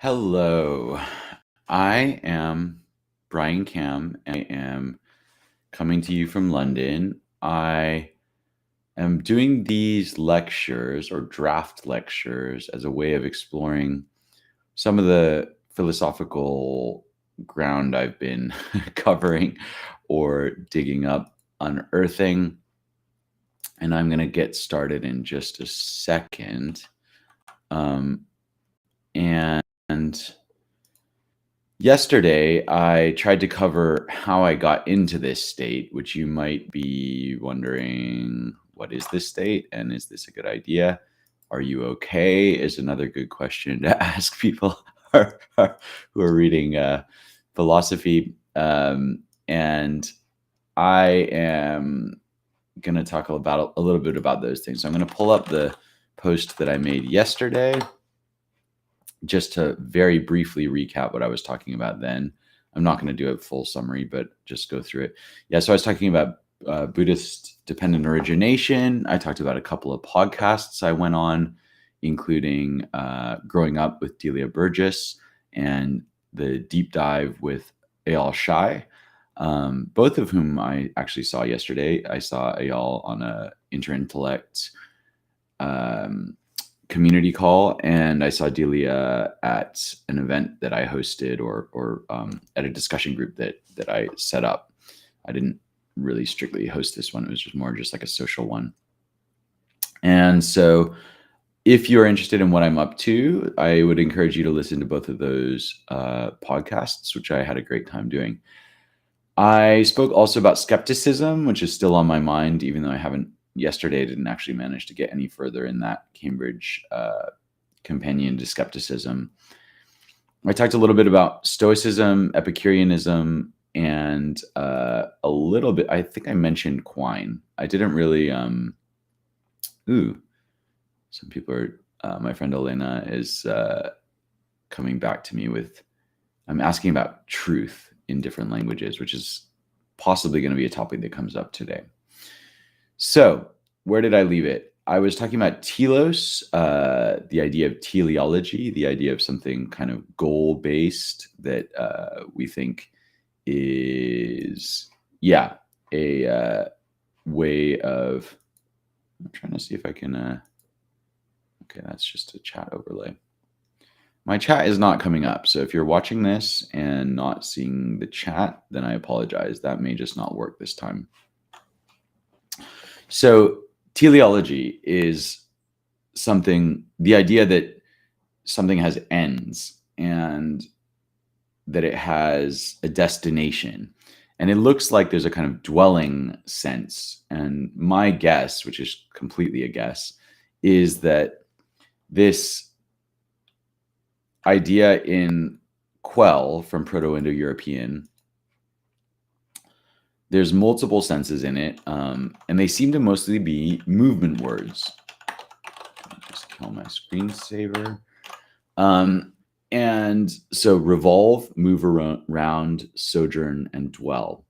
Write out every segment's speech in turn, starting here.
Hello, I am Brian Cam. I am coming to you from London. I am doing these lectures or draft lectures as a way of exploring some of the philosophical ground I've been covering or digging up, unearthing. And I'm going to get started in just a second. And yesterday, I tried to cover how I got into this state, which you might be wondering, what is this state? And is this a good idea? Are you okay? Is another good question to ask people who are reading philosophy. And I am going to talk about a little bit about those things. So I'm going to pull up the post that I made yesterday, just to very briefly recap what I was talking about then. I'm not going to do a full summary, but just go through it. Yeah, so I was talking about Buddhist dependent origination. I talked about a couple of podcasts I went on, including Growing Up with Delia Burgess and the deep dive with Eyal Shai, both of whom I actually saw yesterday. I saw Eyal on a Interintellect community call, and I saw Delia at an event that I hosted or at a discussion group that I set up. I didn't really strictly host this one. It was just more just like a social one. And so if you're interested in what I'm up to, I would encourage you to listen to both of those podcasts, which I had a great time doing. I spoke also about skepticism, which is still on my mind, even though yesterday I didn't actually manage to get any further in that Cambridge companion to skepticism. I talked a little bit about Stoicism, Epicureanism, and a little bit, I think I mentioned Quine. I didn't really, some people are, my friend Elena is coming back to me with, I'm asking about truth in different languages, which is possibly going to be a topic that comes up today. So where did I leave it? I was talking about telos, the idea of teleology, the idea of something kind of goal-based that we think is, a way of, I'm trying to see if I can, okay, that's just a chat overlay. My chat is not coming up. So if you're watching this and not seeing the chat, then I apologize. That may just not work this time. So teleology is the idea that something has ends and that it has a destination. And it looks like there's a kind of dwelling sense. And my guess, which is completely a guess, is that this idea in quell from Proto-Indo-European, there's multiple senses in it, and they seem to mostly be movement words. Just kill my screensaver. And so revolve, move around, sojourn, and dwell.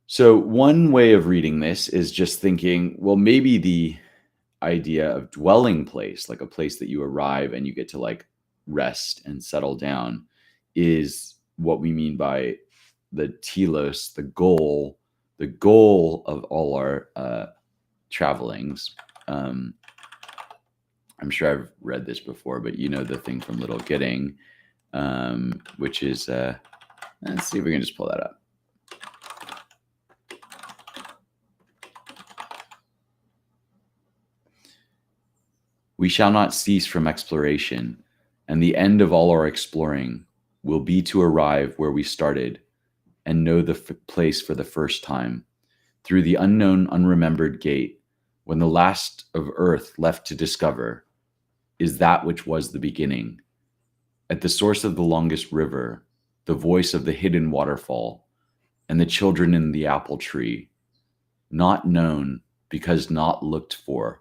So one way of reading this is just thinking, well, maybe the idea of dwelling place, like a place that you arrive and you get to like rest and settle down, is what we mean by the telos, the goal of all our travelings. I'm sure I've read this before, but you know the thing from Little Gidding, which is, let's see if we can just pull that up. We shall not cease from exploration, and the end of all our exploring will be to arrive where we started and know the place for the first time, through the unknown, unremembered gate, when the last of earth left to discover is that which was the beginning. At the source of the longest river, the voice of the hidden waterfall, and the children in the apple tree, not known because not looked for,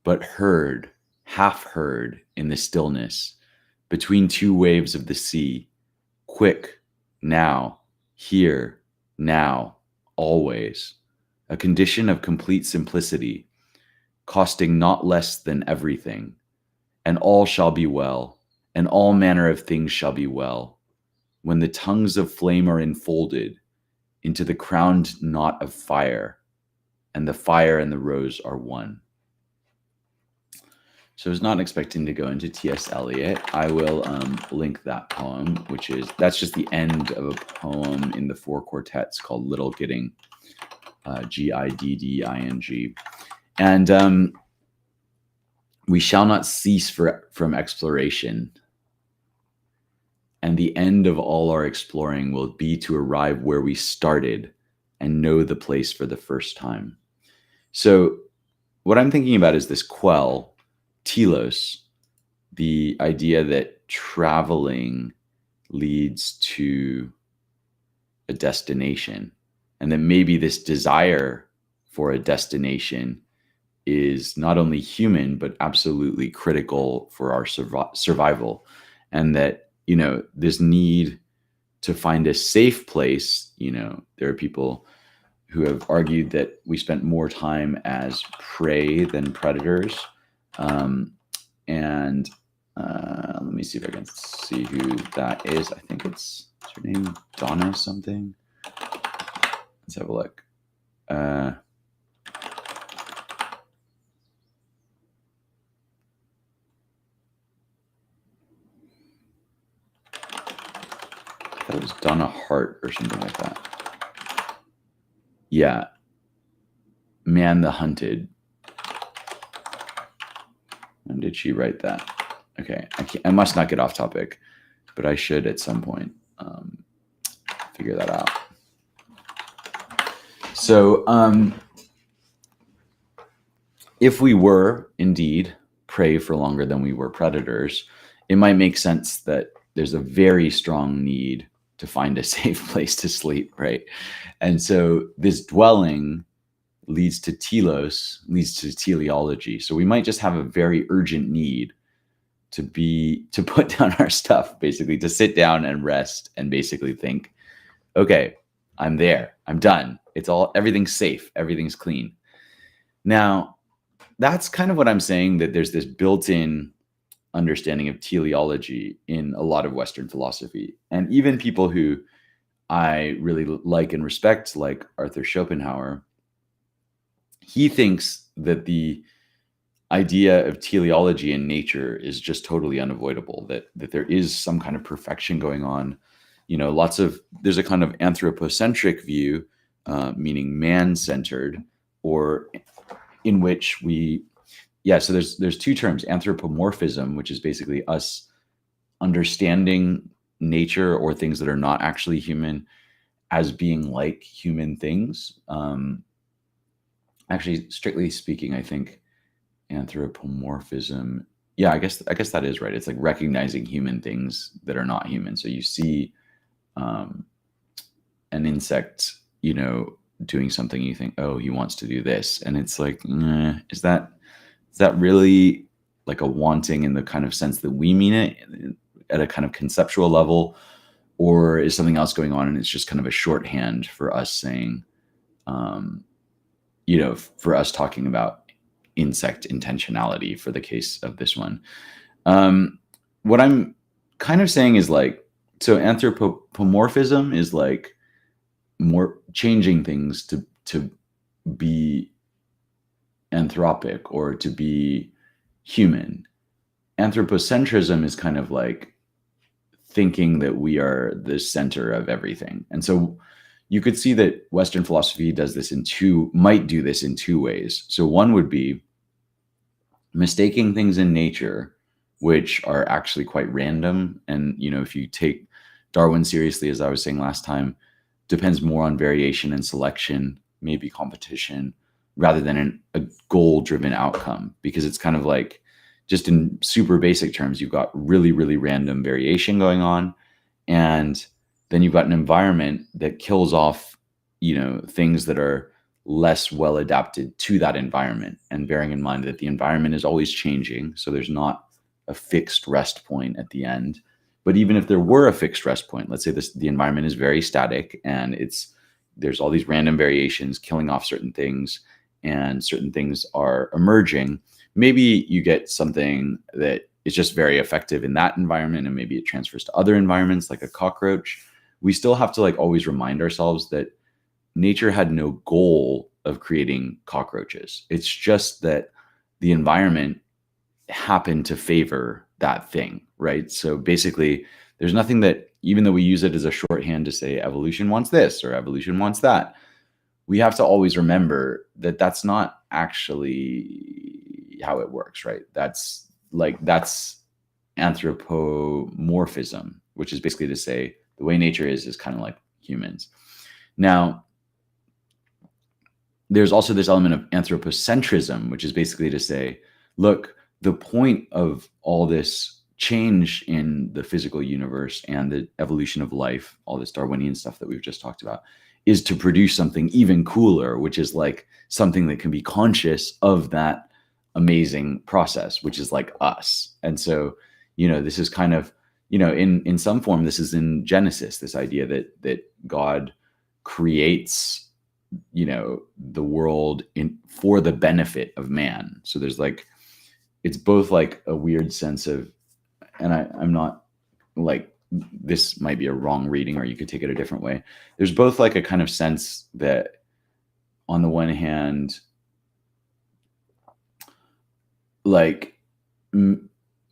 but heard, half heard in the stillness, between two waves of the sea, quick, now, here, now, always, a condition of complete simplicity, costing not less than everything, and all shall be well, and all manner of things shall be well, when the tongues of flame are enfolded into the crowned knot of fire, and the fire and the rose are one. So I was not expecting to go into T.S. Eliot. I will link that poem, that's just the end of a poem in the 4 quartets called Little Gidding, Gidding. And we shall not cease from exploration, and the end of all our exploring will be to arrive where we started and know the place for the first time. So what I'm thinking about is this quell, Telos, the idea that traveling leads to a destination, and that maybe this desire for a destination is not only human, but absolutely critical for our survival. And that, this need to find a safe place, there are people who have argued that we spent more time as prey than predators. Let me see if I can see who that is. I think what's her name? Donna something. Let's have a look. I thought it was Donna Hart or something like that. Yeah. Man the Hunted. When did she write that? Okay, I must not get off topic, but I should at some point figure that out. So if we were indeed prey for longer than we were predators, it might make sense that there's a very strong need to find a safe place to sleep, right? And so this dwelling leads to telos, leads to teleology. So we might just have a very urgent need to put down our stuff, basically, to sit down and rest and basically think, okay, I'm there, I'm done. Everything's safe, everything's clean. Now, that's kind of what I'm saying, that there's this built-in understanding of teleology in a lot of Western philosophy. And even people who I really like and respect, like Arthur Schopenhauer, he thinks that the idea of teleology in nature is just totally unavoidable, that there is some kind of perfection going on. There's a kind of anthropocentric view, meaning man-centered, or in which so there's 2 terms, anthropomorphism, which is basically us understanding nature or things that are not actually human as being like human things. Actually, strictly speaking, I think anthropomorphism, I guess that is right. It's like recognizing human things that are not human. So you see an insect, doing something, you think, oh, he wants to do this, and it's like, is that really like a wanting in the kind of sense that we mean it, at a kind of conceptual level, or is something else going on and it's just kind of a shorthand for us saying, for us talking about insect intentionality for the case of this one. What I'm kind of saying is so anthropomorphism is like more changing things to be anthropic or to be human. Anthropocentrism is kind of like thinking that we are the center of everything. And so you could see that Western philosophy might do this in 2 ways. So one would be mistaking things in nature, which are actually quite random. And, if you take Darwin seriously, as I was saying last time, depends more on variation and selection, maybe competition, rather than a goal-driven outcome, because it's kind of like, just in super basic terms, you've got really, really random variation going on. And then you've got an environment that kills off, things that are less well adapted to that environment. And bearing in mind that the environment is always changing, so there's not a fixed rest point at the end. But even if there were a fixed rest point, let's say the environment is very static and there's all these random variations killing off certain things, and certain things are emerging, maybe you get something that it's just very effective in that environment, and maybe it transfers to other environments like a cockroach. We still have to like always remind ourselves that nature had no goal of creating cockroaches. It's just that the environment happened to favor that thing, right? So basically, there's nothing that, even though we use it as a shorthand to say evolution wants this or evolution wants that, we have to always remember that that's not actually how it works, right? That's anthropomorphism, which is basically to say the way nature is kind of like humans. Now, there's also this element of anthropocentrism, which is basically to say, look, the point of all this change in the physical universe and the evolution of life, all this Darwinian stuff that we've just talked about, is to produce something even cooler, which is like something that can be conscious of that amazing process, which is like us. And so, this is kind of, in some form, this is in Genesis, this idea that God creates, the world for the benefit of man. So there's like, it's both like a weird sense of, and I'm not like, this might be a wrong reading, or you could take it a different way. There's both like a kind of sense that on the one hand, like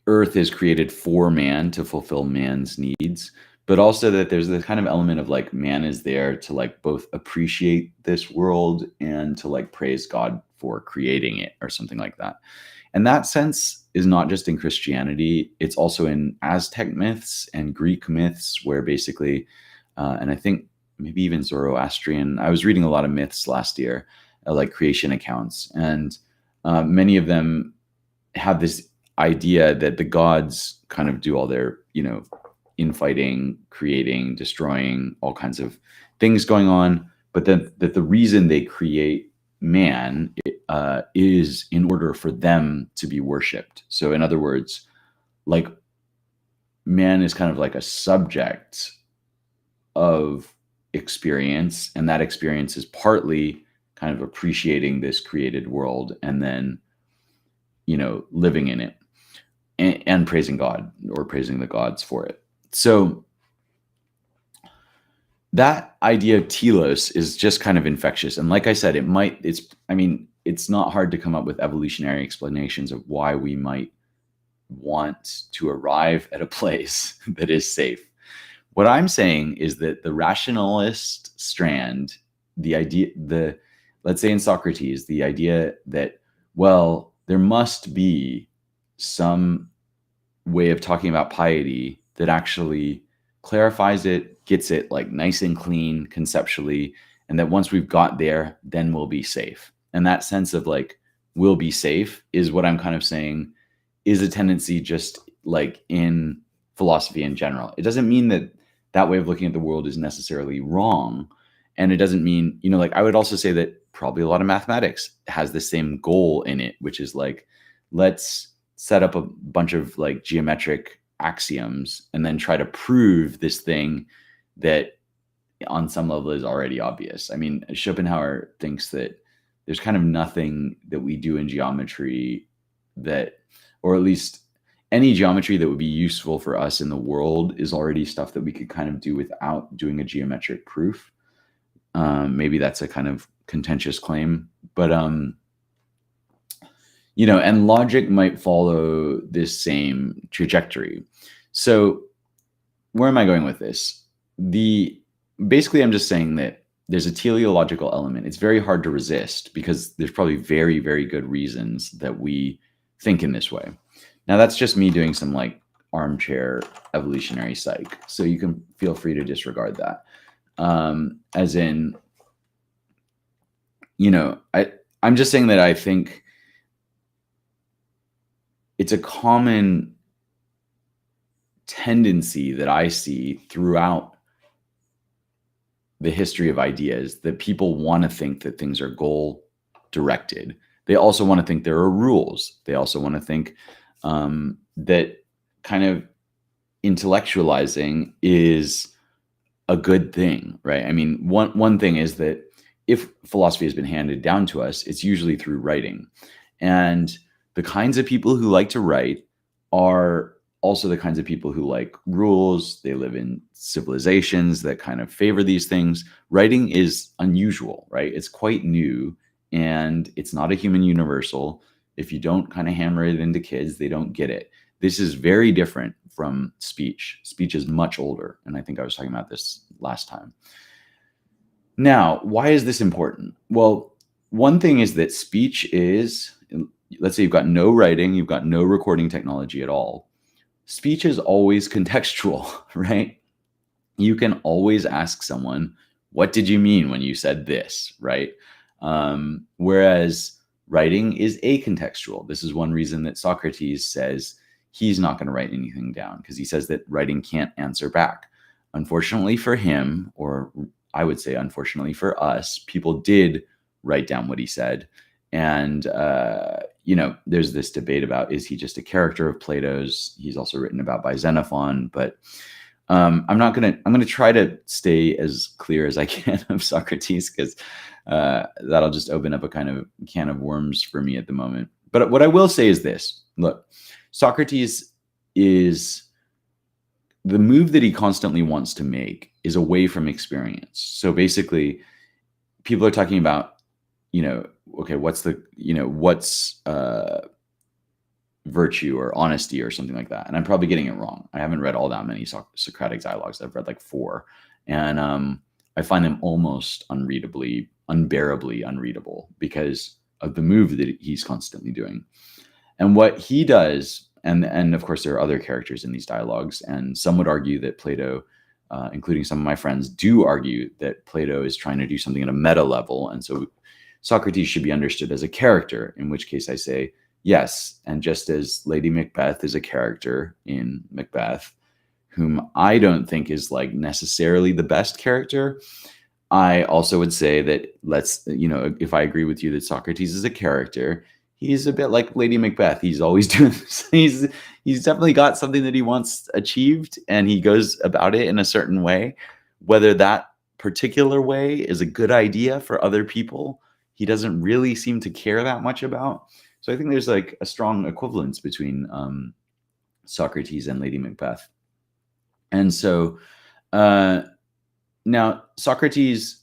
Earth is created for man to fulfill man's needs, but also that there's this kind of element of like man is there to like both appreciate this world and to like praise God for creating it or something like that. And that sense is not just in Christianity, it's also in Aztec myths and Greek myths, where basically, and I think maybe even Zoroastrian, I was reading a lot of myths last year, like creation accounts, and many of them have this idea that the gods kind of do all their, infighting, creating, destroying, all kinds of things going on, but then that the reason they create man is in order for them to be worshipped. So in other words, like man is kind of like a subject of experience, and that experience is partly kind of appreciating this created world and then, living in it and praising God or praising the gods for it. So that idea of telos is just kind of infectious. And like I said, it's not hard to come up with evolutionary explanations of why we might want to arrive at a place that is safe. What I'm saying is that the rationalist strand, let's say in Socrates, the idea that, well, there must be some way of talking about piety that actually clarifies it, gets it like nice and clean conceptually, and that once we've got there, then we'll be safe. And that sense of like, we'll be safe is what I'm kind of saying is a tendency just like in philosophy in general. It doesn't mean that that way of looking at the world is necessarily wrong. And it doesn't mean, like, I would also say that probably a lot of mathematics has the same goal in it, which is like, let's set up a bunch of like geometric axioms and then try to prove this thing that on some level is already obvious. I mean, Schopenhauer thinks that there's kind of nothing that we do in geometry that, or at least any geometry that would be useful for us in the world is already stuff that we could kind of do without doing a geometric proof. Maybe that's a kind of contentious claim, but and logic might follow this same trajectory. So where am I going with this? Basically, I'm just saying that there's a teleological element. It's very hard to resist because there's probably very, very good reasons that we think in this way. Now, that's just me doing some like armchair evolutionary psych. So you can feel free to disregard that. As in, I'm just saying that I think it's a common tendency that I see throughout the history of ideas that people want to think that things are goal directed. They also want to think there are rules. They also want to think that kind of intellectualizing is a good thing, right? I mean, one thing is that if philosophy has been handed down to us, it's usually through writing. And the kinds of people who like to write are also the kinds of people who like rules. They live in civilizations that kind of favor these things. Writing is unusual, right? It's quite new, and it's not a human universal. If you don't kind of hammer it into kids, they don't get it. This is very different from speech. Speech is much older, and I think I was talking about this last time. Now, why is this important? Well, one thing is that speech is, let's say you've got no writing, you've got no recording technology at all. Speech is always contextual, right? You can always ask someone, what did you mean when you said this, right? Whereas writing is acontextual. This is one reason that Socrates says he's not going to write anything down, because he says that writing can't answer back. Unfortunately for him, or I would say unfortunately for us, people did write down what he said. And, there's this debate about, is he just a character of Plato's? He's also written about by Xenophon, but I'm going to try to stay as clear as I can of Socrates, because that'll just open up a kind of can of worms for me at the moment. But what I will say is this: look, Socrates is, the move that he constantly wants to make is away from experience. So basically, people are talking about, okay, what's virtue or honesty or something like that. And I'm probably getting it wrong. I haven't read all that many Socratic dialogues. I've read like 4. And I find them almost unbearably unreadable because of the move that he's constantly doing. And what he does, and of course there are other characters in these dialogues, and some would argue that Plato, including some of my friends, do argue that Plato is trying to do something at a meta level. And so Socrates should be understood as a character, in which case I say, yes. And just as Lady Macbeth is a character in Macbeth, whom I don't think is like necessarily the best character, I also would say that if I agree with you that Socrates is a character, he's a bit like Lady Macbeth. He's always doing this. He's definitely got something that he wants achieved, and he goes about it in a certain way. Whether that particular way is a good idea for other people, he doesn't really seem to care that much about. So I think there's like a strong equivalence between Socrates and Lady Macbeth. And so now Socrates,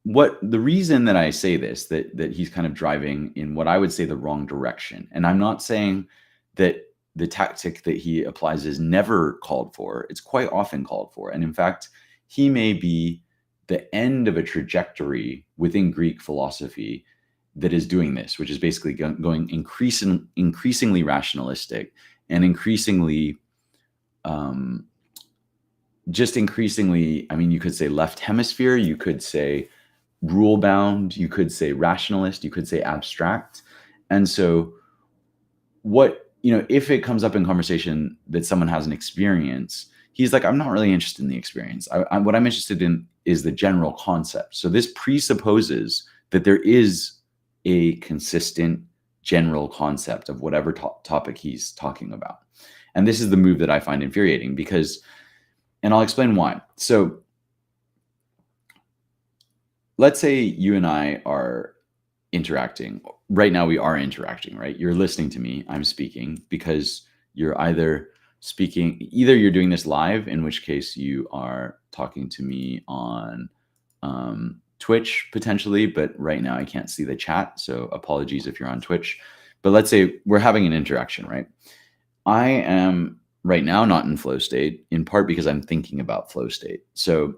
the reason that I say this, that he's kind of driving in what I would say the wrong direction, and I'm not saying that the tactic that he applies is never called for. It's quite often called for. And in fact, he may be the end of a trajectory within Greek philosophy that is doing this, which is basically going increasingly rationalistic and increasingly, I mean, you could say left hemisphere, you could say rule bound, you could say rationalist, you could say abstract. And so if it comes up in conversation that someone has an experience, he's like, I'm not really interested in the experience. What I'm interested in is the general concept. So this presupposes that there is a consistent general concept of whatever topic he's talking about. And this is the move that I find infuriating and I'll explain why. So let's say you and I are interacting. Right now we are interacting, right? You're listening to me, I'm speaking, because you're either you're doing this live, in which case you are talking to me on Twitch potentially, but right now I can't see the chat, so apologies if you're on Twitch. But let's say we're having an interaction, right? I am right now not in flow state, in part because I'm thinking about flow state. So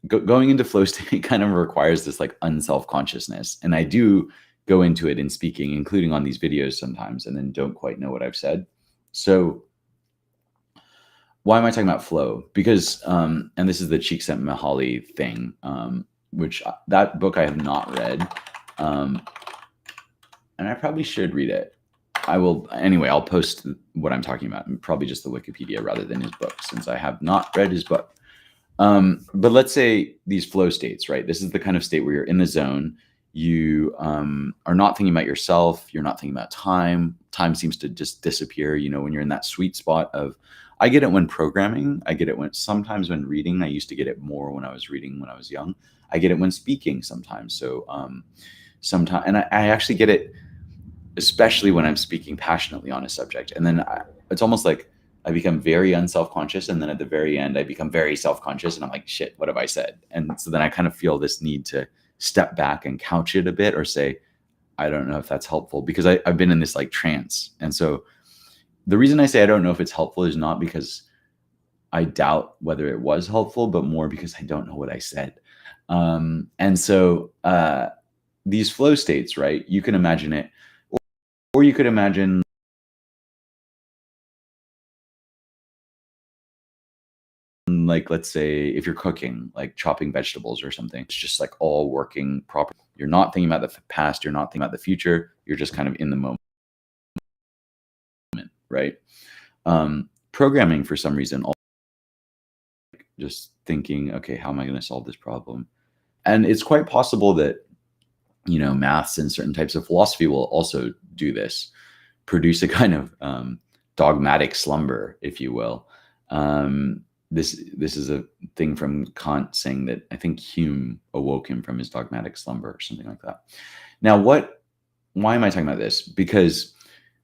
going into flow state kind of requires this like unself-consciousness, and I do go into it in speaking, including on these videos sometimes, and then don't quite know what I've said. So why am I talking about flow? Because, and this is the Csikszentmihalyi thing, which that book I have not read, and I probably should read it. I'll post what I'm talking about, probably just the Wikipedia rather than his book, since I have not read his book. But let's say these flow states, right? This is the kind of state where you're in the zone. You are not thinking about yourself. You're not thinking about time. Time seems to just disappear. When you're in that sweet spot of, I get it when programming. I get it sometimes when reading. I used to get it more when I was reading when I was young. I get it when speaking sometimes. So sometimes, and I actually get it especially when I'm speaking passionately on a subject. And then it's almost like I become very unself-conscious, and then at the very end I become very self-conscious, and I'm like, shit, what have I said? And so then I kind of feel this need to step back and couch it a bit, or say, I don't know if that's helpful, because I've been in this like trance. And so the reason I say I don't know if it's helpful is not because I doubt whether it was helpful, but more because I don't know what I said. And so these flow states, right? You can imagine it, or you could imagine, like, let's say if you're cooking, like chopping vegetables or something, it's just like all working properly. You're not thinking about the past, you're not thinking about the future, you're just kind of in the moment, right? Programming, for some reason, just thinking, okay, how am I going to solve this problem? And it's quite possible that, you know, maths and certain types of philosophy will also do this, produce a kind of dogmatic slumber, if you will. This is a thing from Kant saying that I think Hume awoke him from his dogmatic slumber or something like that. Now, why am I talking about this? Because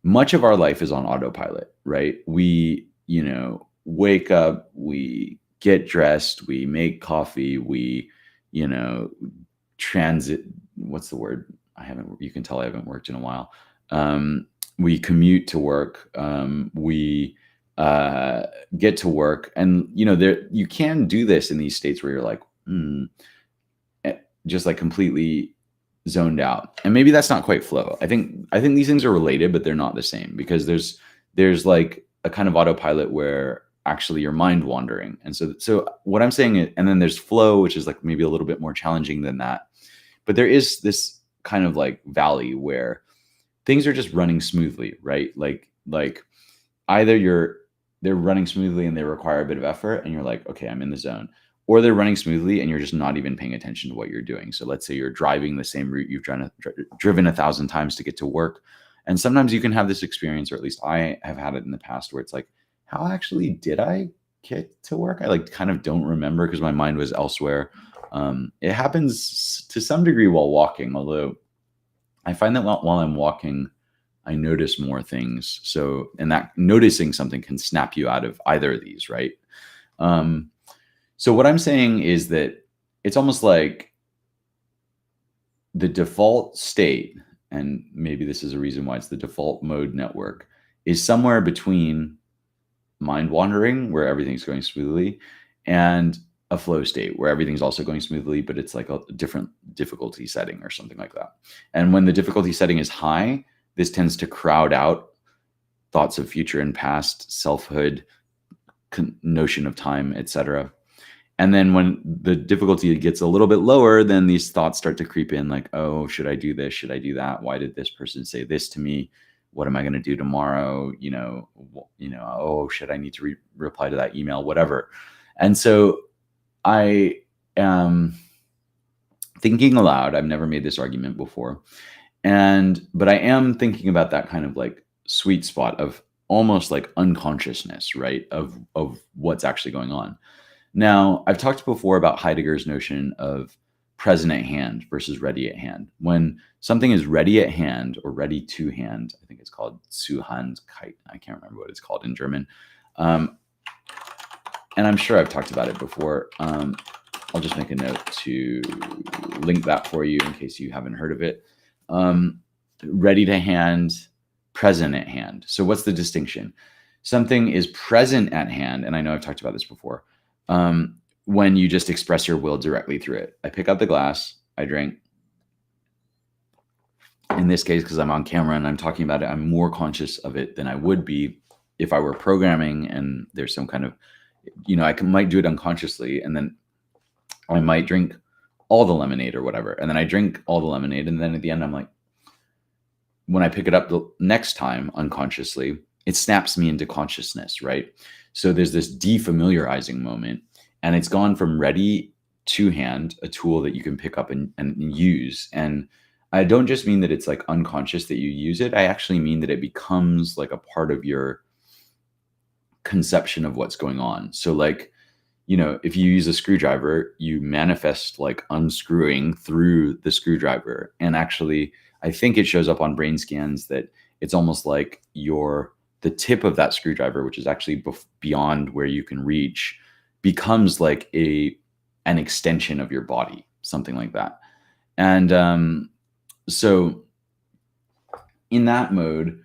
much of our life is on autopilot, right? We, you know, wake up, we get dressed, we make coffee, we, you know, transit. What's the word? You can tell I haven't worked in a while. We commute to work. We get to work, and you know, you can do this in these states where you're like, just like completely zoned out. And maybe that's not quite flow. I think these things are related, but they're not the same, because there's like a kind of autopilot where actually you're mind wandering. And so what I'm saying is, and then there's flow, which is like maybe a little bit more challenging than that. But there is this kind of like valley where things are just running smoothly, right? Like either they're running smoothly and they require a bit of effort, and you're like, okay, I'm in the zone. Or they're running smoothly and you're just not even paying attention to what you're doing. So let's say you're driving the same route you've driven 1,000 times to get to work. And sometimes you can have this experience, or at least I have had it in the past, where it's like, how actually did I get to work? I like kind of don't remember because my mind was elsewhere. It happens to some degree while walking, although I find that while I'm walking, I notice more things. So, and that noticing something can snap you out of either of these, right? So what I'm saying is that it's almost like the default state, and maybe this is a reason why it's the default mode network, is somewhere between mind wandering, where everything's going smoothly, and a flow state where everything's also going smoothly, but it's like a different difficulty setting or something like that. And when the difficulty setting is high, this tends to crowd out thoughts of future and past, selfhood, notion of time, etc. And then when the difficulty gets a little bit lower, then these thoughts start to creep in, like, oh, should I do this? Should I do that? Why did this person say this to me? What am I going to do tomorrow? Oh, should I need to reply to that email? Whatever. And so I am thinking aloud. I've never made this argument before. But I am thinking about that kind of like sweet spot of almost like unconsciousness, right? Of what's actually going on. Now, I've talked before about Heidegger's notion of present at hand versus ready at hand. When something is ready at hand or ready to hand, I think it's called zu Hand. I can't remember what it's called in German. And I'm sure I've talked about it before. I'll just make a note to link that for you in case you haven't heard of it. Ready to hand, present at hand. So what's the distinction? Something is present at hand, and I know I've talked about this before, when you just express your will directly through it. I pick up the glass, I drink. In this case, because I'm on camera and I'm talking about it, I'm more conscious of it than I would be if I were programming and there's some kind of, I might do it unconsciously, and then I might drink all the lemonade or whatever. And then I drink all the lemonade. And then at the end, I'm like, when I pick it up the next time unconsciously, it snaps me into consciousness, right? So there's this defamiliarizing moment, and it's gone from ready to hand, a tool that you can pick up and use. And I don't just mean that it's like unconscious that you use it. I actually mean that it becomes like a part of your conception of what's going on. So like, if you use a screwdriver, you manifest like unscrewing through the screwdriver. And actually, I think it shows up on brain scans that it's almost like the tip of that screwdriver, which is actually beyond where you can reach, becomes like an extension of your body, something like that. And so in that mode,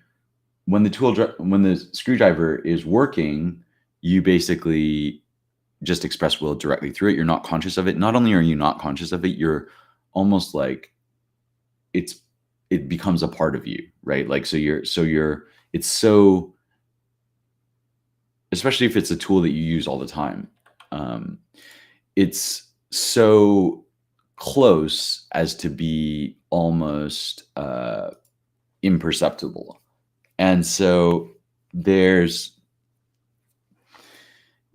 when the screwdriver is working, you basically just express will directly through it. You're not conscious of it. Not only are you not conscious of it, you're almost like it becomes a part of you, right? Like, it's so, especially if it's a tool that you use all the time, it's so close as to be almost imperceptible. And so there's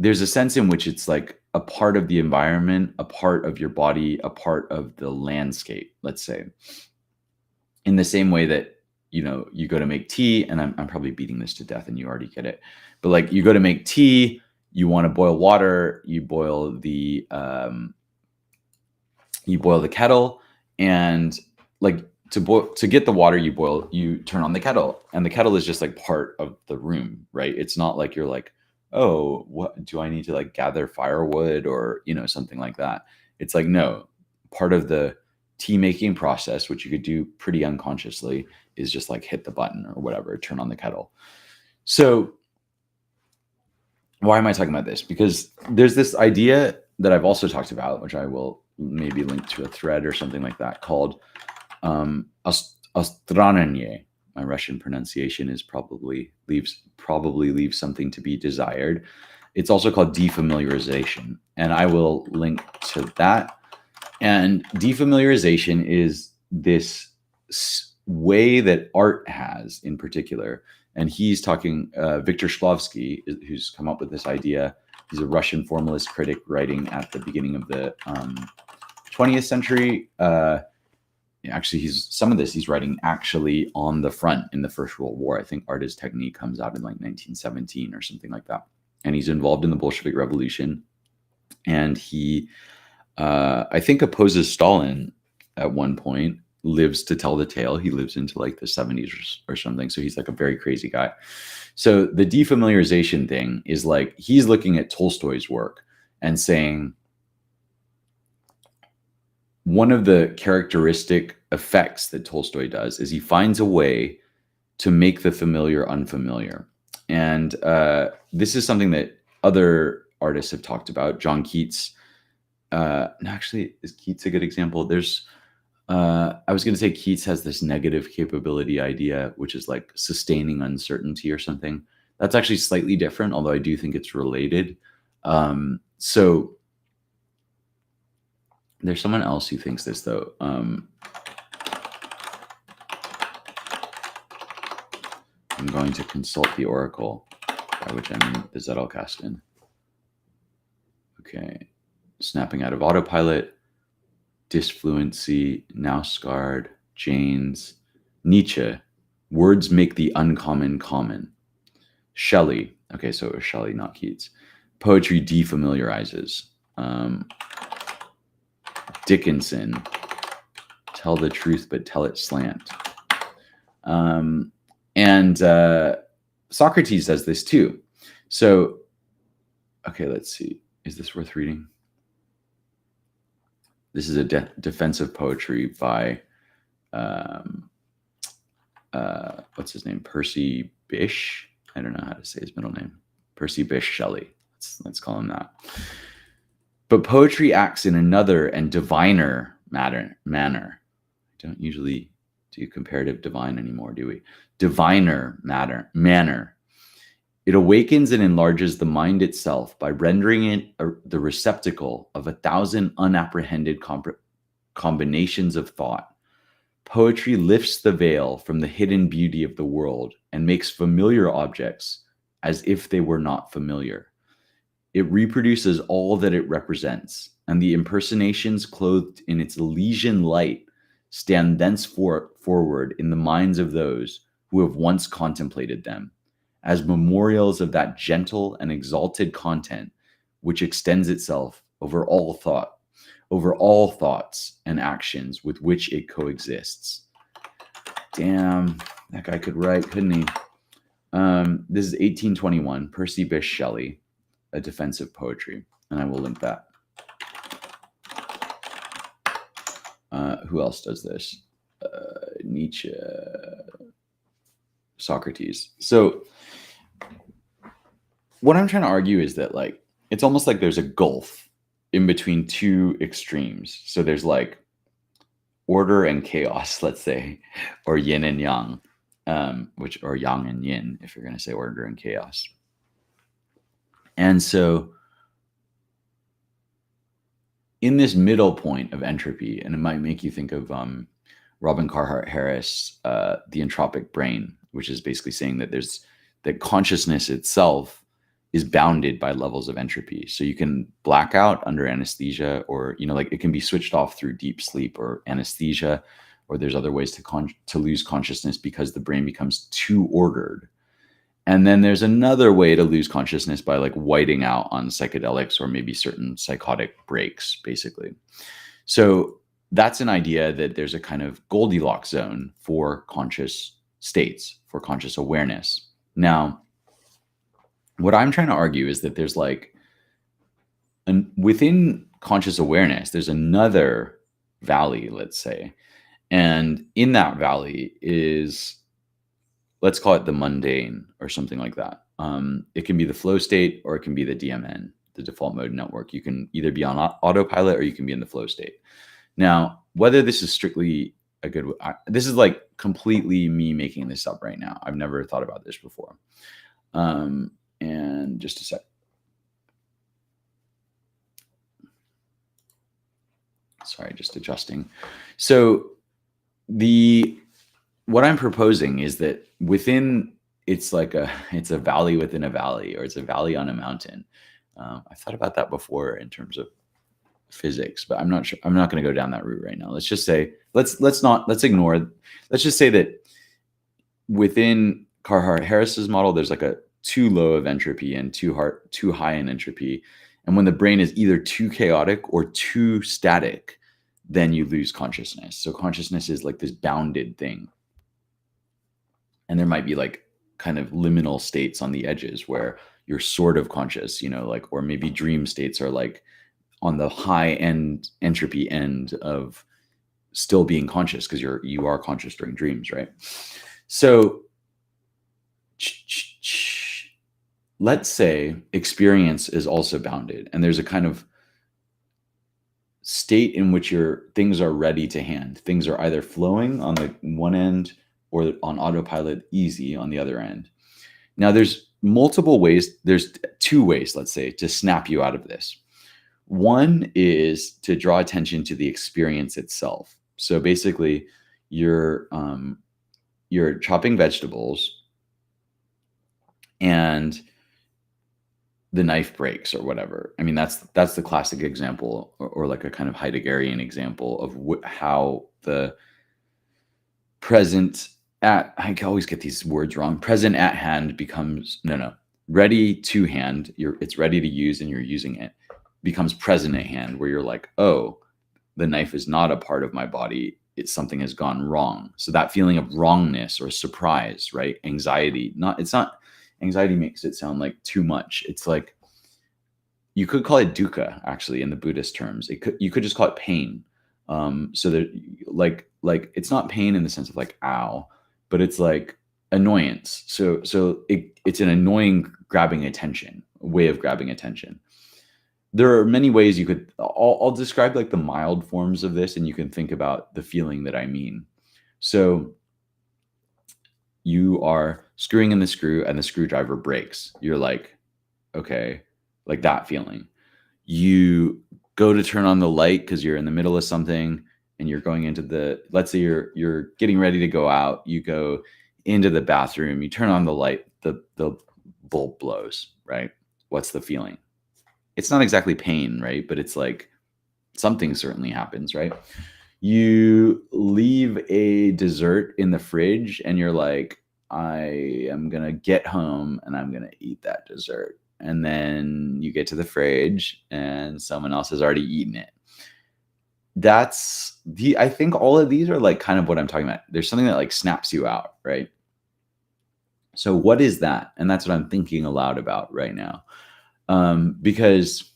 a sense in which it's like a part of the environment, a part of your body, a part of the landscape, let's say. In the same way that, you go to make tea, and I'm probably beating this to death and you already get it, but like you go to make tea, you want to boil water, you boil the kettle, and like to get the water you turn on the kettle, and the kettle is just like part of the room, right? It's not like you're like, oh, what do I need to like gather firewood or, something like that. It's like, no, part of the tea making process, which you could do pretty unconsciously, is just like hit the button or whatever, turn on the kettle. So why am I talking about this? Because there's this idea that I've also talked about, which I will maybe link to a thread or something like that, called ostranenie. My Russian pronunciation is probably leaves something to be desired. It's also called defamiliarization, and I will link to that. And defamiliarization is this way that art has, in particular. And he's talking, Viktor Shklovsky, who's come up with this idea. He's a Russian formalist critic writing at the beginning of the 20th century. Actually, he's writing actually on the front in the First World War. I think Art as Technique comes out in like 1917 or something like that. And he's involved in the Bolshevik Revolution. And he, I think, opposes Stalin at one point, lives to tell the tale. He lives into like the 70s or something. So he's like a very crazy guy. So the defamiliarization thing is like, he's looking at Tolstoy's work and saying, one of the characteristic effects that Tolstoy does is he finds a way to make the familiar unfamiliar. And this is something that other artists have talked about. John Keats, actually, is Keats a good example? I was going to say Keats has this negative capability idea, which is like sustaining uncertainty or something. That's actually slightly different, although I do think it's related. So there's someone else who thinks this, though. I'm going to consult the oracle, by which I mean the Zettelkasten. Okay. Snapping out of autopilot, disfluency, now scarred, Janes, Nietzsche, words make the uncommon common. Shelley, okay, so it was Shelley, not Keats. Poetry defamiliarizes. Dickinson, tell the truth, but tell it slant. And Socrates does this too. So, okay, let's see. Is this worth reading? This is a defensive poetry by, what's his name? Percy Bysshe. I don't know how to say his middle name. Percy Bysshe Shelley. Let's call him that. But poetry acts in another and diviner manner. I don't usually do comparative divine anymore, do we? Diviner manner. It awakens and enlarges the mind itself by rendering it the receptacle of 1,000 unapprehended combinations of thought. Poetry lifts the veil from the hidden beauty of the world and makes familiar objects as if they were not familiar. It reproduces all that it represents, and the impersonations clothed in its Elysian light stand thenceforward in the minds of those who have once contemplated them, as memorials of that gentle and exalted content which extends itself over all thoughts and actions with which it coexists. Damn, that guy could write, couldn't he? This is 1821, Percy Bysshe Shelley, A Defense of Poetry, and I will link that. Who else does this? Nietzsche, Socrates. So what I'm trying to argue is that, like, it's almost like there's a gulf in between two extremes. So there's like order and chaos, let's say, or yin and yang, or yang and yin, if you're going to say order and chaos. And so in this middle point of entropy, and it might make you think of Robin Carhart Harris, The Entropic Brain, which is basically saying that that consciousness itself is bounded by levels of entropy. So you can black out under anesthesia, or, like, it can be switched off through deep sleep or anesthesia, or there's other ways to lose consciousness because the brain becomes too ordered. And then there's another way to lose consciousness by, like, whiting out on psychedelics or maybe certain psychotic breaks, basically. So that's an idea that there's a kind of Goldilocks zone for conscious states, for conscious awareness. Now, what I'm trying to argue is that there's within conscious awareness, there's another valley, let's say. And in that valley is, let's call it the mundane or something like that. It can be the flow state, or it can be the DMN, the default mode network. You can either be on autopilot or you can be in the flow state. Now, whether this is strictly this is like completely me making this up right now. I've never thought about this before. And just a sec. Sorry, just adjusting. So what I'm proposing is that it's a valley within a valley, or it's a valley on a mountain. I thought about that before in terms of physics, but I'm not sure. I'm not going to go down that route right now. Let's just say, let's just say that within Carhart Harris's model, there's like a too low of entropy and too high in entropy. And when the brain is either too chaotic or too static, then you lose consciousness. So consciousness is like this bounded thing. And there might be like kind of liminal states on the edges where you're sort of conscious, or maybe dream states are like on the high end entropy end of still being conscious, because you are conscious during dreams, right? So let's say experience is also bounded, and there's a kind of state in which things are ready to hand. Things are either flowing on the one end or on autopilot easy on the other end. Now, there's multiple ways. There's two ways, let's say, to snap you out of this. One is to draw attention to the experience itself. So basically, you're chopping vegetables and the knife breaks or whatever. I mean, that's the classic example, or like a kind of Heideggerian example of how the I always get these words wrong. Present at hand becomes, ready to hand. It's ready to use and you're using it. Becomes present at hand, where you're like, oh, the knife is not a part of my body. Something has gone wrong. So that feeling of wrongness or surprise, right? Anxiety, anxiety makes it sound like too much. It's like, you could call it dukkha, actually, in the Buddhist terms. You could just call it pain. So that like it's not pain in the sense of like, ow, but it's like annoyance. So it's an annoying way of grabbing attention. There are many ways you could, I'll describe like the mild forms of this, and you can think about the feeling that I mean. So you are screwing in the screw and the screwdriver breaks. You're like, okay, like that feeling. You go to turn on the light because you're in the middle of something and you're going into let's say you're getting ready to go out. You go into the bathroom, you turn on the light, the bulb blows, right? What's the feeling? It's not exactly pain, right? But it's like something certainly happens, right? You leave a dessert in the fridge and you're like, I am going to get home and I'm going to eat that dessert. and then you get to the fridge and someone else has already eaten it. I think all of these are like kind of what I'm talking about. There's something that like snaps you out, right? So what is that? And that's what I'm thinking aloud about right now. Because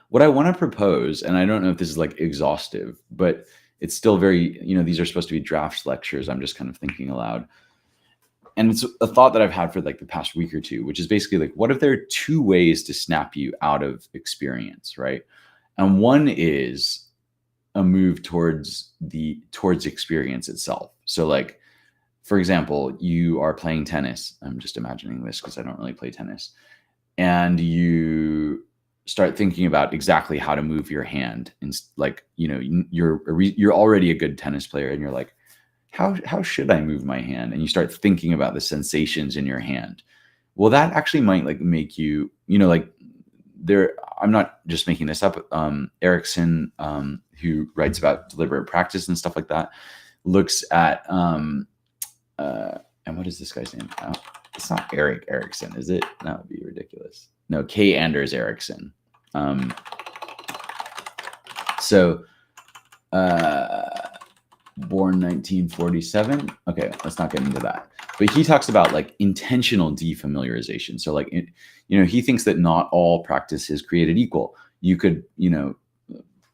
what I want to propose, and I don't know if this is like exhaustive, but it's still very, these are supposed to be draft lectures. I'm just kind of thinking aloud. And it's a thought that I've had for like the past week or two, which is basically like, what if there are two ways to snap you out of experience, right? And one is a move towards experience itself. So like, for example, you are playing tennis. I'm just imagining this because I don't really play tennis. And you start thinking about exactly how to move your hand. And like, you're already a good tennis player and you're like, how should I move my hand? And you start thinking about the sensations in your hand. Well, that actually might like make you, I'm not just making this up. Ericsson, who writes about deliberate practice and stuff like that, looks at, and what is this guy's name? It's not Ericsson, is it? That would be ridiculous. No, K. Anders Ericsson. Born 1947. Okay, let's not get into that. But he talks about like intentional defamiliarization. So like, he thinks that not all practice is created equal. You could,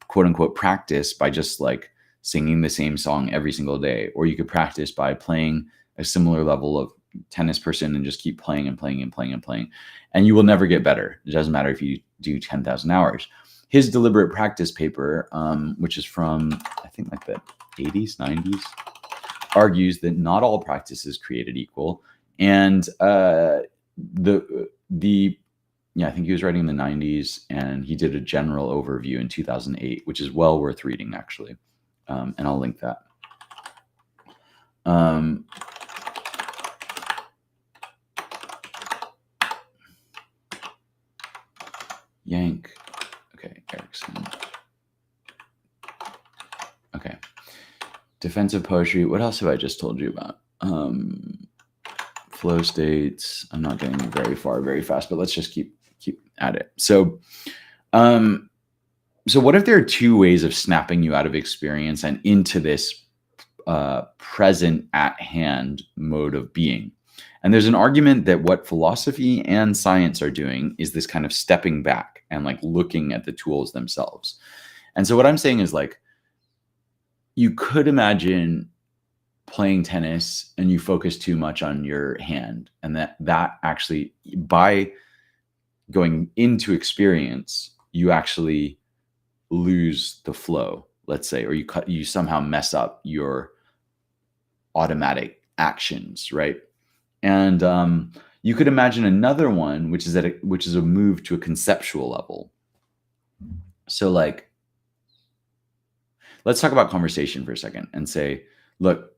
quote unquote, practice by just like singing the same song every single day, or you could practice by playing a similar level of tennis person and just keep playing and playing and playing and playing, and you will never get better. It doesn't matter if you do 10,000 hours. His deliberate practice paper, which is from, I think like the 80s, 90s, argues that not all practice is created equal. And I think he was writing in the 90s, and he did a general overview in 2008, which is well worth reading, actually. And I'll link that. Yank. Okay, Ericsson. Okay. Defensive poetry. What else have I just told you about? Flow states. I'm not getting very far very fast, but let's just keep at it. So what if there are two ways of snapping you out of experience and into this present at hand mode of being? And there's an argument that what philosophy and science are doing is this kind of stepping back and like looking at the tools themselves. And so what I'm saying is like, you could imagine playing tennis and you focus too much on your hand, and that actually, by going into experience, you actually lose the flow, let's say, or you somehow mess up your automatic actions, right? And you could imagine another one, which is a move to a conceptual level. So like, let's talk about conversation for a second and say, look,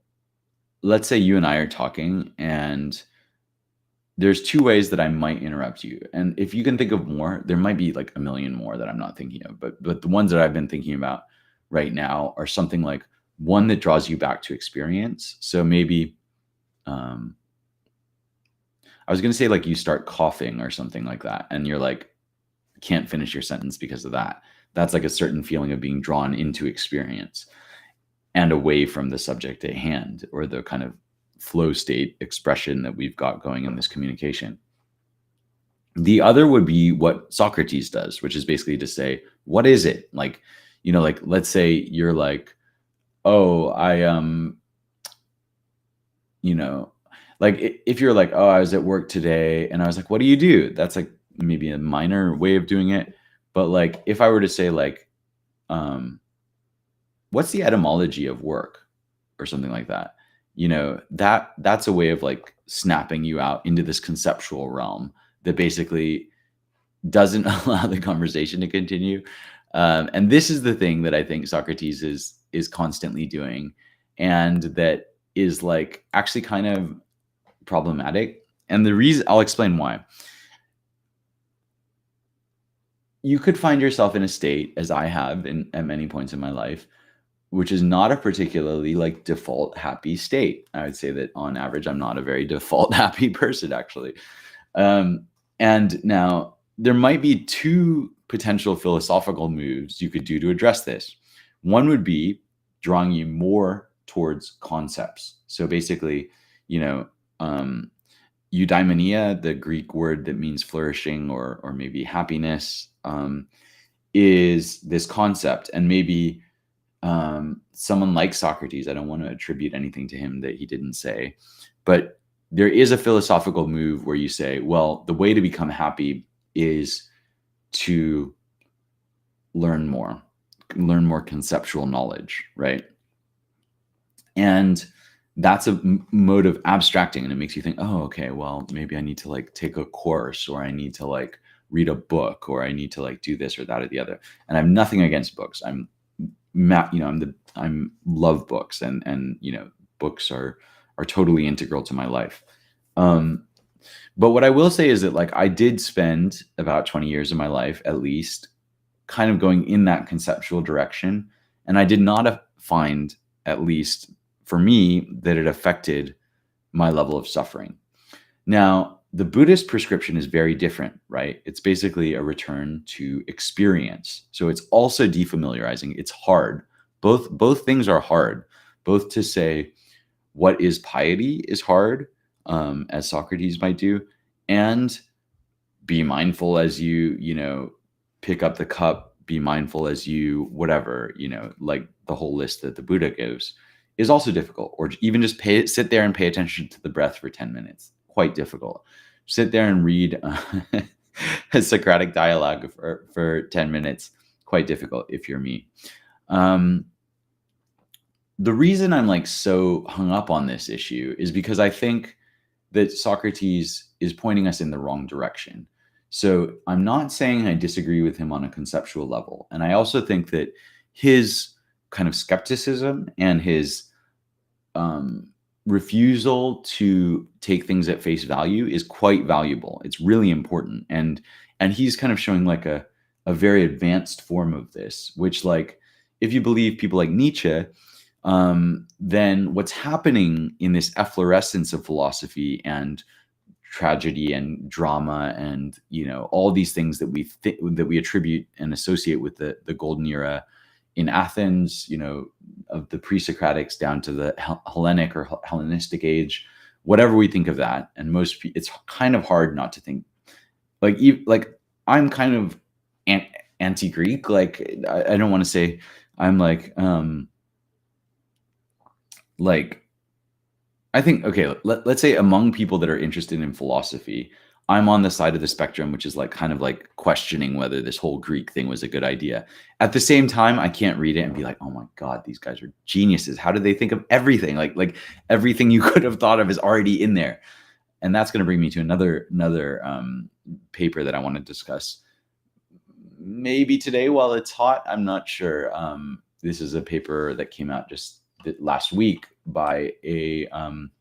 let's say you and I are talking, and there's two ways that I might interrupt you. And if you can think of more, there might be like a million more that I'm not thinking of. But the ones that I've been thinking about right now are something like one that draws you back to experience. So maybe, I was going to say like you start coughing or something like that, and you're like, can't finish your sentence because of that. That's like a certain feeling of being drawn into experience and away from the subject at hand, or the kind of flow state expression that we've got going in this communication. The other would be what Socrates does, which is basically to say, what is it? Like, like, let's say you're like, oh, like if you're like, oh, I was at work today and I was like, what do you do? That's like maybe a minor way of doing it. But like, if I were to say like, what's the etymology of work or something like that? That's a way of like snapping you out into this conceptual realm that basically doesn't allow the conversation to continue. And this is the thing that I think Socrates is constantly doing, and that is like actually kind of problematic. And the reason, I'll explain why. You could find yourself in a state, as I have at many points in my life, which is not a particularly like default happy state. I would say that on average, I'm not a very default happy person, actually. And now there might be two potential philosophical moves you could do to address this. One would be drawing you more towards concepts. So basically, eudaimonia, the Greek word that means flourishing or maybe happiness, is this concept. And maybe someone like Socrates, I don't want to attribute anything to him that he didn't say, but there is a philosophical move where you say, well, the way to become happy is to learn more conceptual knowledge, right? And that's a mode of abstracting, and it makes you think, oh, okay, well, maybe I need to like take a course, or I need to like read a book, or I need to like do this or that or the other. And I have nothing against books. I love books, and books are totally integral to my life. But what I will say is that like I did spend about 20 years of my life at least kind of going in that conceptual direction, and I did not find, at least for me, that it affected my level of suffering. Now, the Buddhist prescription is very different, right? It's basically a return to experience. So it's also defamiliarizing. It's hard. Both things are hard. Both to say what is piety is hard, as Socrates might do, and be mindful as you pick up the cup, be mindful as you whatever, like the whole list that the Buddha gives is also difficult. Or even just sit there and pay attention to the breath for 10 minutes. Quite difficult. Sit there and read a Socratic dialogue for 10 minutes. Quite difficult if you're me. The reason I'm like so hung up on this issue is because I think that Socrates is pointing us in the wrong direction. So I'm not saying I disagree with him on a conceptual level. And I also think that his kind of skepticism and his refusal to take things at face value is quite valuable. It's really important. And he's kind of showing like a very advanced form of this, which, like, if you believe people like Nietzsche, then what's happening in this efflorescence of philosophy and tragedy and drama and all these things that we attribute and associate with the golden era in Athens, of the pre-Socratics down to the Hellenic or Hellenistic age, whatever we think of that. And it's kind of hard not to think like I'm kind of anti-Greek. Like I don't want to say I'm like I think, okay, let's say among people that are interested in philosophy, I'm on the side of the spectrum, which is like kind of like questioning whether this whole Greek thing was a good idea. At the same time, I can't read it and be like, oh my God, these guys are geniuses. How did they think of everything? Like everything you could have thought of is already in there. And that's going to bring me to another paper that I want to discuss. Maybe today while it's hot, I'm not sure. This is a paper that came out just last week by an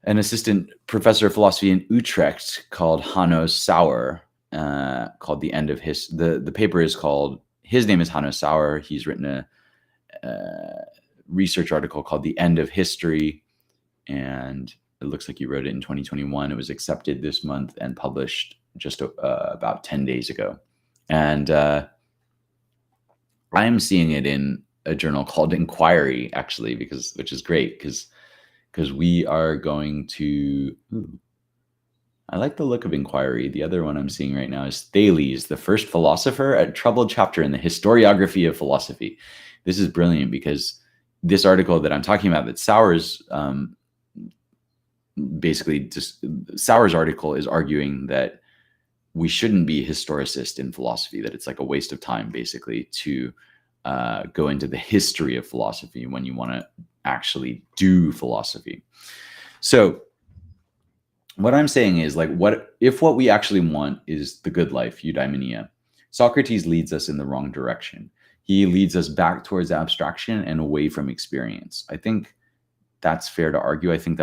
assistant professor of philosophy in Utrecht called Hanno Sauer, called The End of the paper is called, his name is Hanno Sauer. He's written a research article called The End of History, and it looks like he wrote it in 2021. It was accepted this month and published just about 10 days ago. And I am seeing it in a journal called Inquiry, actually, which is great because we are going to. I like the look of Inquiry. The other one I'm seeing right now is Thales, the First Philosopher, a troubled chapter in the historiography of philosophy. This is brilliant because this article that I'm talking about, that Sauer's Sauer's article is arguing that we shouldn't be historicist in philosophy, that it's like a waste of time, basically, to go into the history of philosophy when you want to actually do philosophy. So what I'm saying is, like, what we actually want is the good life, eudaimonia. Socrates leads us in the wrong direction. He leads us back towards abstraction and away from experience. I think that's fair to argue. I think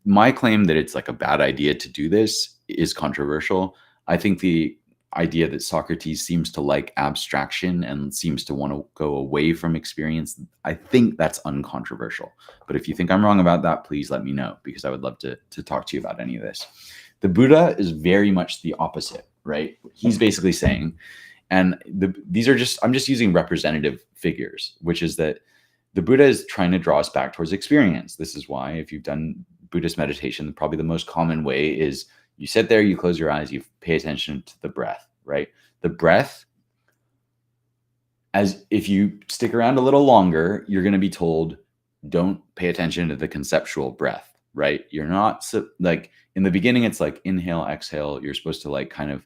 my claim that it's like a bad idea to do this is controversial. I think the idea that Socrates seems to like abstraction and seems to want to go away from experience, I think that's uncontroversial. But if you think I'm wrong about that, please let me know, because I would love to talk to you about any of this. The Buddha is very much the opposite, right? He's basically saying, and these are just, I'm just using representative figures, which is that the Buddha is trying to draw us back towards experience. This is why, if you've done Buddhist meditation, probably the most common way is you sit there, you close your eyes, you pay attention to the breath, right? The breath, as if you stick around a little longer, you're going to be told, don't pay attention to the conceptual breath, right? You're not like in the beginning, it's like inhale, exhale. You're supposed to like kind of,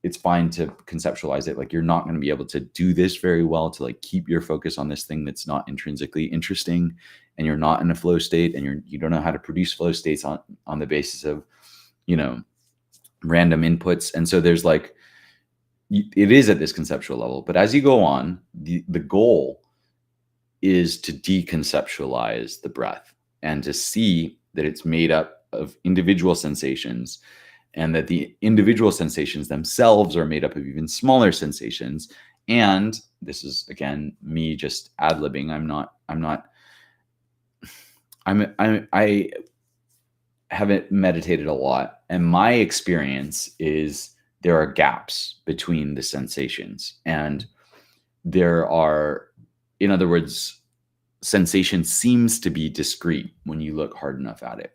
it's fine to conceptualize it. Like you're not going to be able to do this very well to like keep your focus on this thing that's not intrinsically interesting, and you're not in a flow state, and you don't know how to produce flow states on the basis of, you know, random inputs. And so there's like, it is at this conceptual level, but as you go on, the goal is to deconceptualize the breath and to see that it's made up of individual sensations, and that the individual sensations themselves are made up of even smaller sensations. And this is, again, me just ad-libbing. I haven't meditated a lot, and my experience is there are gaps between the sensations, and there are, in other words, sensation seems to be discrete when you look hard enough at it.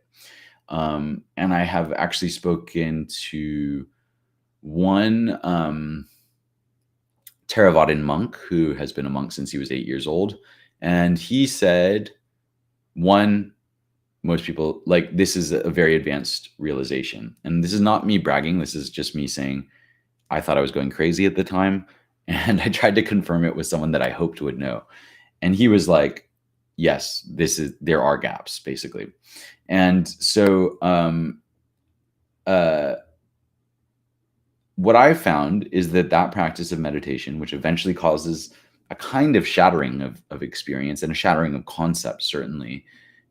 And I have actually spoken to one Theravadan monk who has been a monk since he was 8 years old. And he said, most people, like, this is a very advanced realization. And this is not me bragging. This is just me saying, I thought I was going crazy at the time. And I tried to confirm it with someone that I hoped would know. And he was like, yes, there are gaps, basically. And so what I found is that practice of meditation, which eventually causes a kind of shattering of experience and a shattering of concepts, certainly,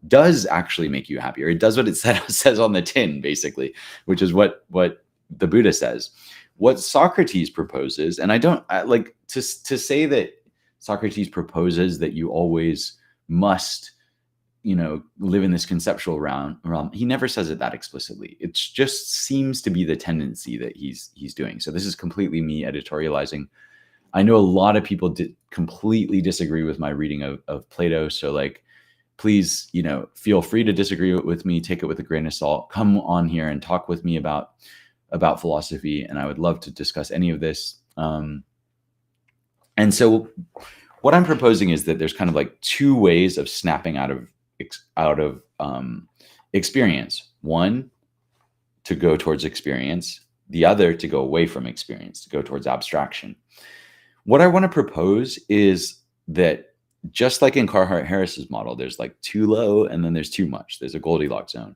does actually make you happier. It does what it says on the tin, basically, which is what the Buddha says. What Socrates proposes, and I like to say that Socrates proposes that you always must, live in this conceptual realm. He never says it that explicitly. It just seems to be the tendency that he's doing. So this is completely me editorializing. I know a lot of people completely disagree with my reading of Plato. So like, please, feel free to disagree with me. Take it with a grain of salt. Come on here and talk with me about philosophy, and I would love to discuss any of this. And so what I'm proposing is that there's kind of like two ways of snapping out of experience. One, to go towards experience. The other, to go away from experience, to go towards abstraction. What I want to propose is that, just like in Carhart-Harris's model, there's like too low and then there's too much. There's a Goldilocks zone.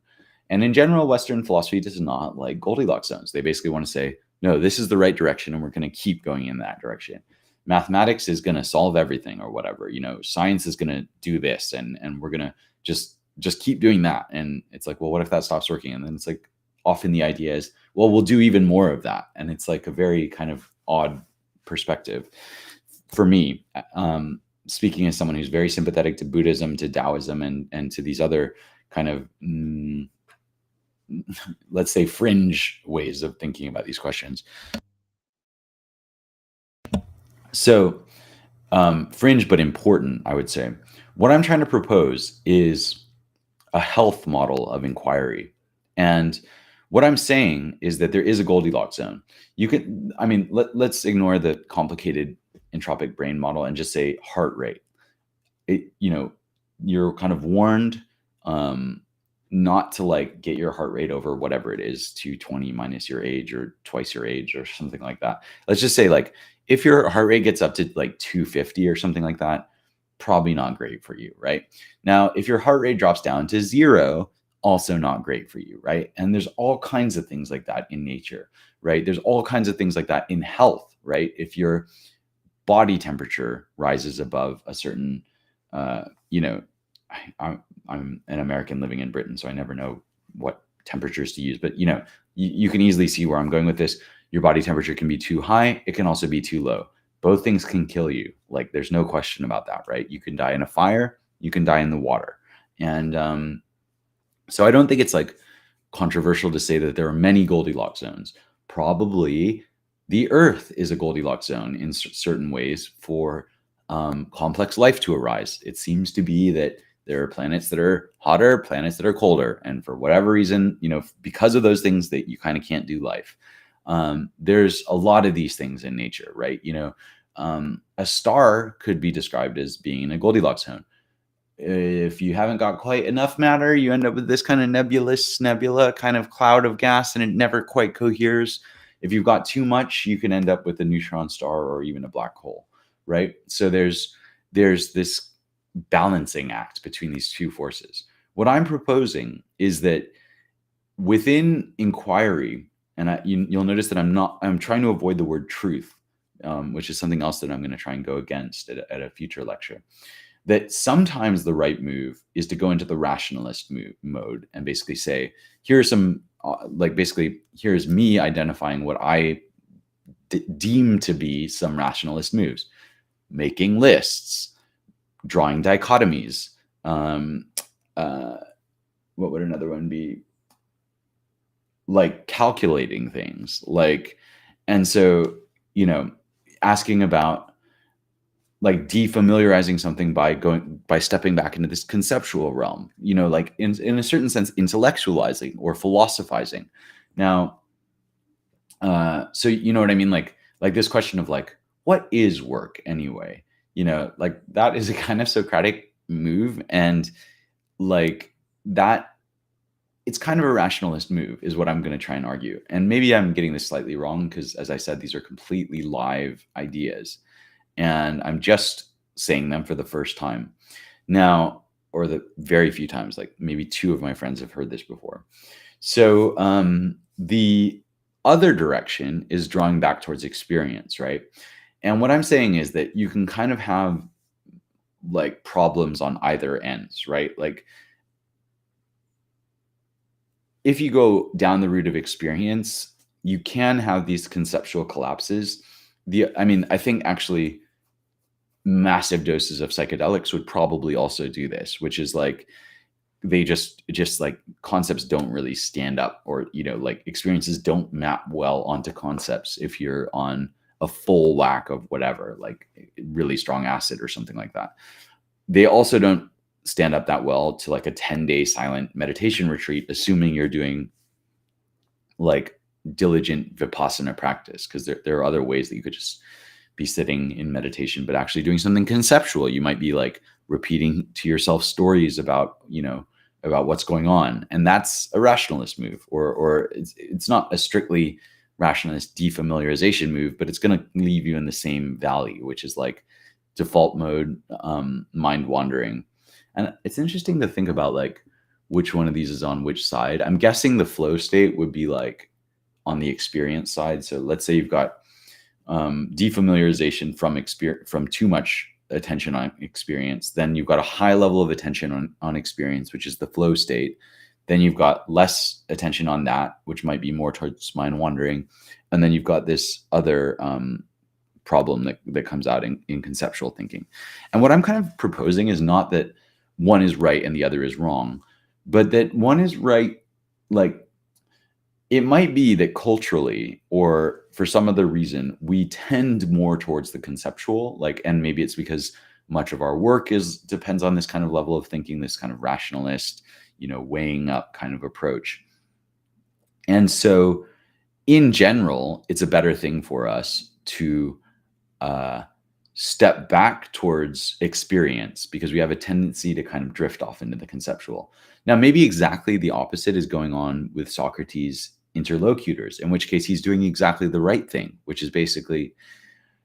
And in general, Western philosophy does not like Goldilocks zones. They basically want to say, no, this is the right direction, and we're going to keep going in that direction. Mathematics is going to solve everything, or whatever. Science is going to do this, and we're going to just keep doing that. And it's like, well, what if that stops working? And then it's like, often the idea is, well, we'll do even more of that. And it's like a very kind of odd perspective for me. Speaking as someone who's very sympathetic to Buddhism, to Taoism, and to these other kind of, let's say, fringe ways of thinking about these questions. So fringe, but important, I would say. What I'm trying to propose is a health model of inquiry. And what I'm saying is that there is a Goldilocks zone. Let's ignore the complicated entropic brain model and just say heart rate. You're kind of warned not to like get your heart rate over whatever it is, 220 minus your age or twice your age or something like that. Let's just say, like, if your heart rate gets up to like 250 or something like that, probably not great for you, right? Now, if your heart rate drops down to 0, also not great for you, right? And there's all kinds of things like that in nature, right? There's all kinds of things like that in health, right? If your body temperature rises above a certain, I'm an American living in Britain, so I never know what temperatures to use, but you can easily see where I'm going with this. Your body temperature can be too high. It can also be too low. Both things can kill you. Like, there's no question about that, right? You can die in a fire. You can die in the water. And so I don't think it's like controversial to say that there are many Goldilocks zones. Probably the Earth is a Goldilocks zone in certain ways for complex life to arise. It seems to be that there are planets that are hotter, planets that are colder, and for whatever reason, because of those things, that you kind of can't do life. There's a lot of these things in nature, right? A star could be described as being in a Goldilocks zone. If you haven't got quite enough matter, you end up with this kind of nebula kind of cloud of gas, and it never quite coheres. If you've got too much, you can end up with a neutron star or even a black hole, right? So there's this balancing act between these two forces. What I'm proposing is that within inquiry, and you'll notice that I'm trying to avoid the word truth, which is something else that I'm going to try and go against at a future lecture. That sometimes the right move is to go into the rationalist mode and basically say, here's some, here's me identifying what I deem to be some rationalist moves, making lists, drawing dichotomies. What would another one be? Like calculating things, and so, asking about like defamiliarizing something by stepping back into this conceptual realm, like in a certain sense, intellectualizing or philosophizing. Now, so you know what I mean? Like this question of like, what is work anyway? Like that is a kind of Socratic move, and like that, it's kind of a rationalist move is what I'm going to try and argue. And maybe I'm getting this slightly wrong because, as I said, these are completely live ideas. And I'm just saying them for the first time now, or the very few times, like maybe two of my friends have heard this before. So the other direction is drawing back towards experience, right? And what I'm saying is that you can kind of have like problems on either ends, right? Like if you go down the route of experience, you can have these conceptual collapses. I think actually massive doses of psychedelics would probably also do this, which is like they just like concepts don't really stand up, or like experiences don't map well onto concepts if you're on a full whack of whatever, like really strong acid or something like that. They also don't stand up that well to like a 10-day silent meditation retreat, assuming you're doing like diligent vipassana practice, because there are other ways that you could just be sitting in meditation, but actually doing something conceptual. You might be like repeating to yourself stories about, about what's going on. And that's a rationalist move, or it's not a strictly rationalist defamiliarization move, but it's going to leave you in the same valley, which is like default mode, mind wandering. And it's interesting to think about like which one of these is on which side. I'm guessing the flow state would be like on the experience side. So let's say you've got defamiliarization from too much attention on experience. Then you've got a high level of attention on experience, which is the flow state. Then you've got less attention on that, which might be more towards mind wandering. And then you've got this other problem that comes out in conceptual thinking. And what I'm kind of proposing is not that one is right and the other is wrong, but that one is right, like it might be that culturally or for some other reason, we tend more towards the conceptual, and maybe it's because much of our work depends on this kind of level of thinking, this kind of rationalist, weighing up kind of approach. And so in general, it's a better thing for us to step back towards experience, because we have a tendency to kind of drift off into the conceptual. Now, maybe exactly the opposite is going on with Socrates' interlocutors, in which case he's doing exactly the right thing, which is basically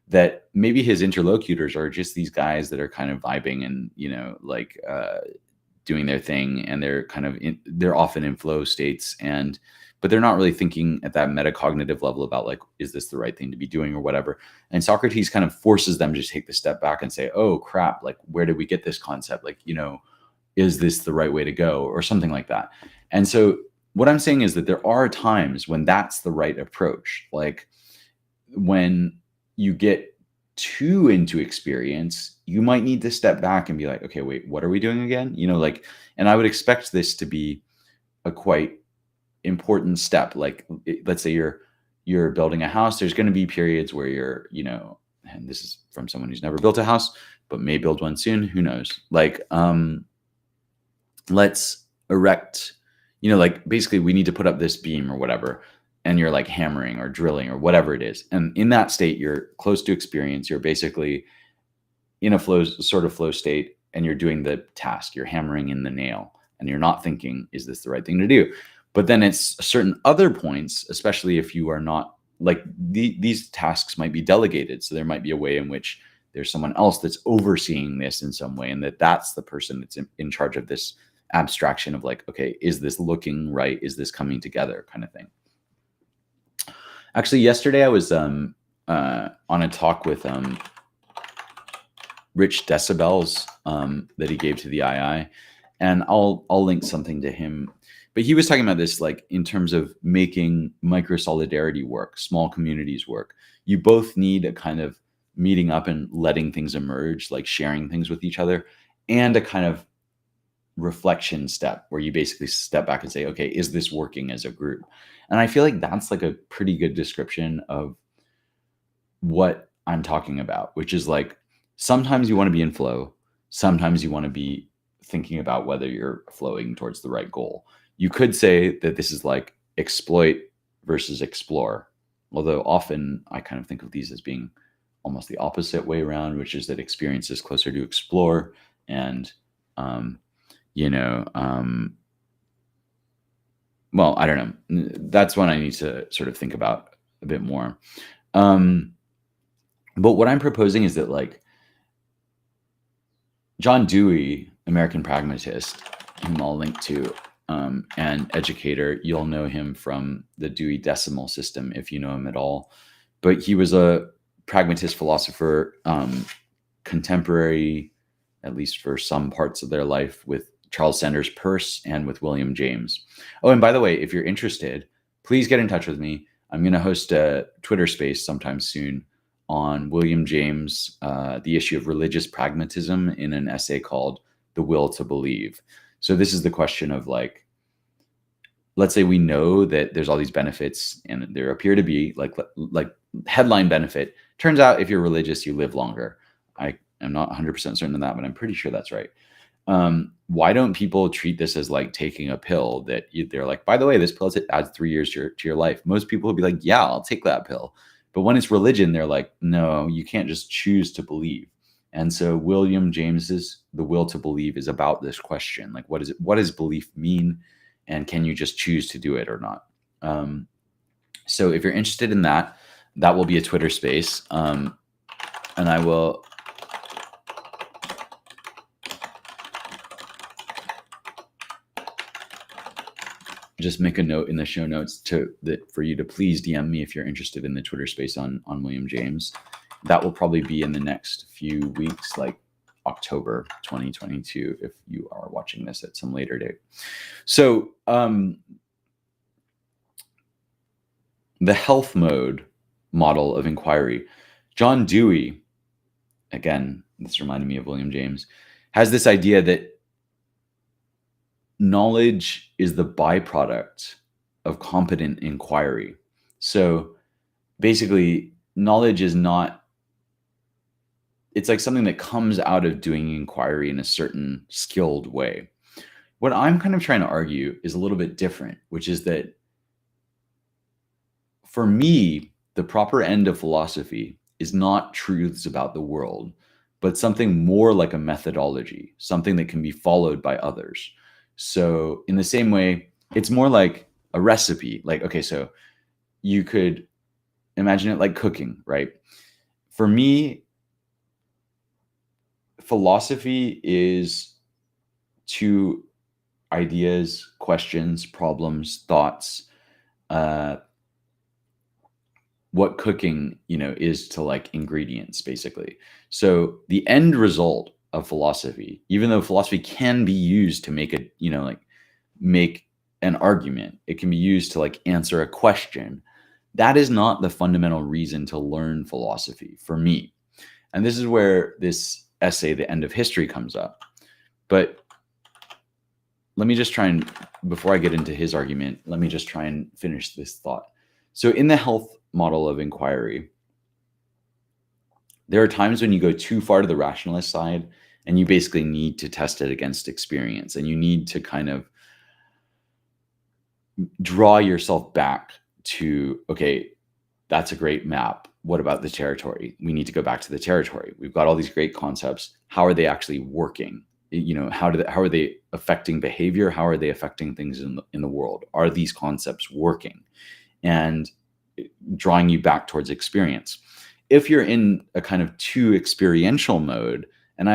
that maybe his interlocutors are just these guys that are kind of vibing and, doing their thing, and they're kind of they're often in flow states, but they're not really thinking at that metacognitive level about like, is this the right thing to be doing or whatever. And Socrates kind of forces them to take the step back and say, oh crap, like where did we get this concept? Like, is this the right way to go, or something like that. And so what I'm saying is that there are times when that's the right approach. Like when you get too into experience, you might need to step back and be like, okay, wait, what are we doing again? And I would expect this to be a quite important step. Like let's say you're building a house. There's going to be periods where you're, and this is from someone who's never built a house, but may build one soon. Who knows? Like, let's erect, like basically we need to put up this beam or whatever. And you're like hammering or drilling or whatever it is. And in that state, you're close to experience. You're basically in a sort of flow state, and you're doing the task. You're hammering in the nail, and you're not thinking, is this the right thing to do? But then it's certain other points, especially if you are not like these tasks might be delegated. So there might be a way in which there's someone else that's overseeing this in some way, and that's the person that's in charge of this abstraction of like, okay, is this looking right? Is this coming together, kind of thing. Actually, yesterday I was on a talk with Rich Decibels that he gave to the II, and I'll link something to him. But he was talking about this like in terms of making micro solidarity work, small communities work. You both need a kind of meeting up and letting things emerge, like sharing things with each other, and a kind of reflection step where you basically step back and say, okay, is this working as a group? And I feel like that's like a pretty good description of what I'm talking about, which is like, sometimes you want to be in flow. Sometimes you want to be thinking about whether you're flowing towards the right goal. You could say that this is like exploit versus explore. Although often I kind of think of these as being almost the opposite way around, which is that experience is closer to explore. And, well, I don't know. That's one I need to sort of think about a bit more. But what I'm proposing is that like John Dewey, American pragmatist, whom I'll link to, and educator, you'll know him from the Dewey Decimal System if you know him at all. But he was a pragmatist philosopher, contemporary, at least for some parts of their life, with Charles Sanders Peirce and with William James. Oh, and by the way, if you're interested, please get in touch with me. I'm going to host a Twitter space sometime soon on William James, the issue of religious pragmatism, in an essay called The Will to Believe. So this is the question of like, let's say we know that there's all these benefits, and there appear to be like headline benefit. Turns out if you're religious, you live longer. I am not 100% certain of that, but I'm pretty sure that's right. Why don't people treat this as like taking a pill that they're like, by the way, this pill adds 3 years to your life. Most people will be like, yeah, I'll take that pill. But when it's religion, they're like, no, you can't just choose to believe. And so William James's The Will to Believe is about this question. Like, what does belief mean? And can you just choose to do it or not? So if you're interested in that, that will be a Twitter space. And I will just make a note in the show notes for you to please DM me if you're interested in the Twitter space on William James. That will probably be in the next few weeks, like October 2022, if you are watching this at some later date. So the health mode model of inquiry, John Dewey, again, this reminded me of William James, has this idea that knowledge is the byproduct of competent inquiry. So basically, knowledge is not, it's like something that comes out of doing inquiry in a certain skilled way. What I'm kind of trying to argue is a little bit different, which is that for me, the proper end of philosophy is not truths about the world, but something more like a methodology, something that can be followed by others. So in the same way, it's more like a recipe. Like, okay, so you could imagine it like cooking, right? For me, philosophy is two ideas, questions, problems, thoughts. What cooking, is to like ingredients, basically. So the end result of philosophy, even though philosophy can be used to make make an argument, it can be used to like answer a question. That is not the fundamental reason to learn philosophy for me. And this is where this essay, The End of History, comes up. But let me just try and, before I get into his argument, let me just try and finish this thought. So in the health model of inquiry, there are times when you go too far to the rationalist side and you basically need to test it against experience, and you need to kind of draw yourself back to, okay, that's a great map. What about the territory? We need to go back to the territory. We've got all these great concepts. How are they actually working? You know, how are they affecting behavior? How are they affecting things in the world? Are these concepts working? And drawing you back towards experience. If you're in a kind of too experiential mode, and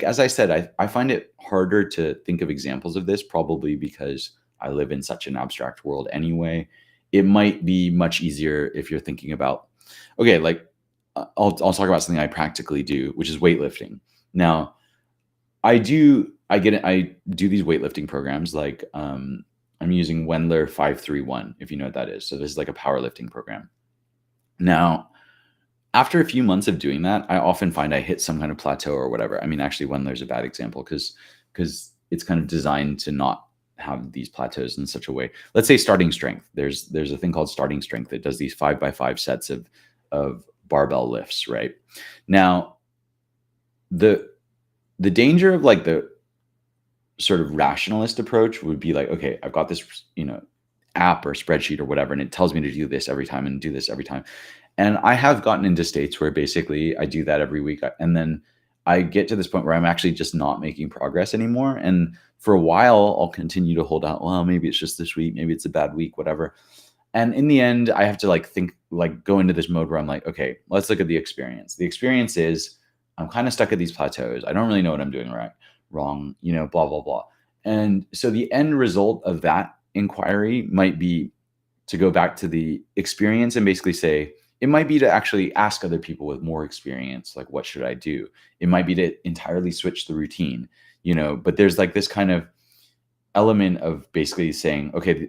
as I said, I find it harder to think of examples of this, probably because I live in such an abstract world anyway. It might be much easier if you're thinking about, okay, like I'll talk about something I practically do, which is weightlifting. Now, I do these weightlifting programs, like I'm using Wendler 531, if you know what that is. So this is like a powerlifting program. Now, after a few months of doing that, I often find I hit some kind of plateau or whatever. I mean, actually, Wendler's a bad example because it's kind of designed to not have these plateaus in such a way. Let's say starting strength. There's a thing called starting strength that does these 5x5 sets of barbell lifts, right? Now, the danger of like the sort of rationalist approach would be like, okay, I've got this, app or spreadsheet or whatever, and it tells me to do this every time and do this every time. And I have gotten into states where basically I do that every week, and then I get to this point where I'm actually just not making progress anymore. And for a while, I'll continue to hold out. Well, maybe it's just this week, maybe it's a bad week, whatever. And in the end, I have to go into this mode where I'm like, okay, let's look at the experience. The experience is I'm kind of stuck at these plateaus. I don't really know what I'm doing wrong, blah, blah, blah. And so the end result of that inquiry might be to go back to the experience and basically say, it might be to actually ask other people with more experience, like, what should I do? It might be to entirely switch the routine, but there's like this kind of element of basically saying, okay,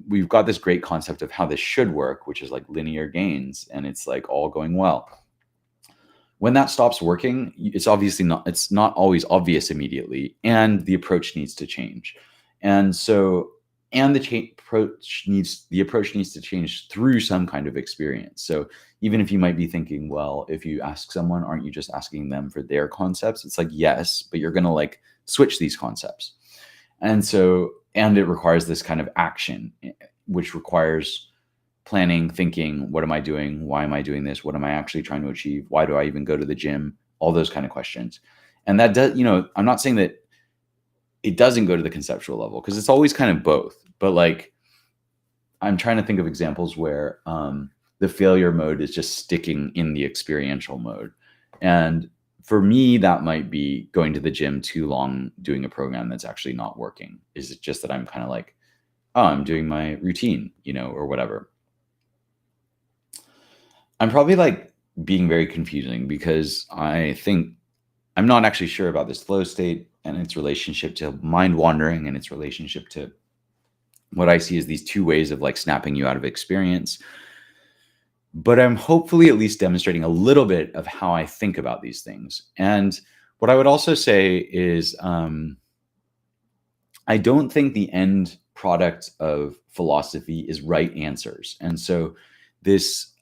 we've got this great concept of how this should work, which is like linear gains, and it's like all going well. When that stops working, it's not always obvious immediately, and the approach needs to change. And so, the approach needs to change through some kind of experience. So even if you might be thinking, well, if you ask someone, aren't you just asking them for their concepts? It's like, yes, but you're going to like switch these concepts. And so, and it requires this kind of action, which requires planning, thinking, what am I doing? Why am I doing this? What am I actually trying to achieve? Why do I even go to the gym? All those kind of questions. And that does, I'm not saying that it doesn't go to the conceptual level, because it's always kind of both. But like, I'm trying to think of examples where the failure mode is just sticking in the experiential mode. And for me, that might be going to the gym too long, doing a program that's actually not working. Is it just that I'm kind of like, oh, I'm doing my routine, or whatever. I'm probably like being very confusing, because I think I'm not actually sure about this flow state and its relationship to mind wandering and its relationship to what I see as these two ways of like snapping you out of experience. But I'm hopefully at least demonstrating a little bit of how I think about these things. And what I would also say is I don't think the end product of philosophy is right answers. And so this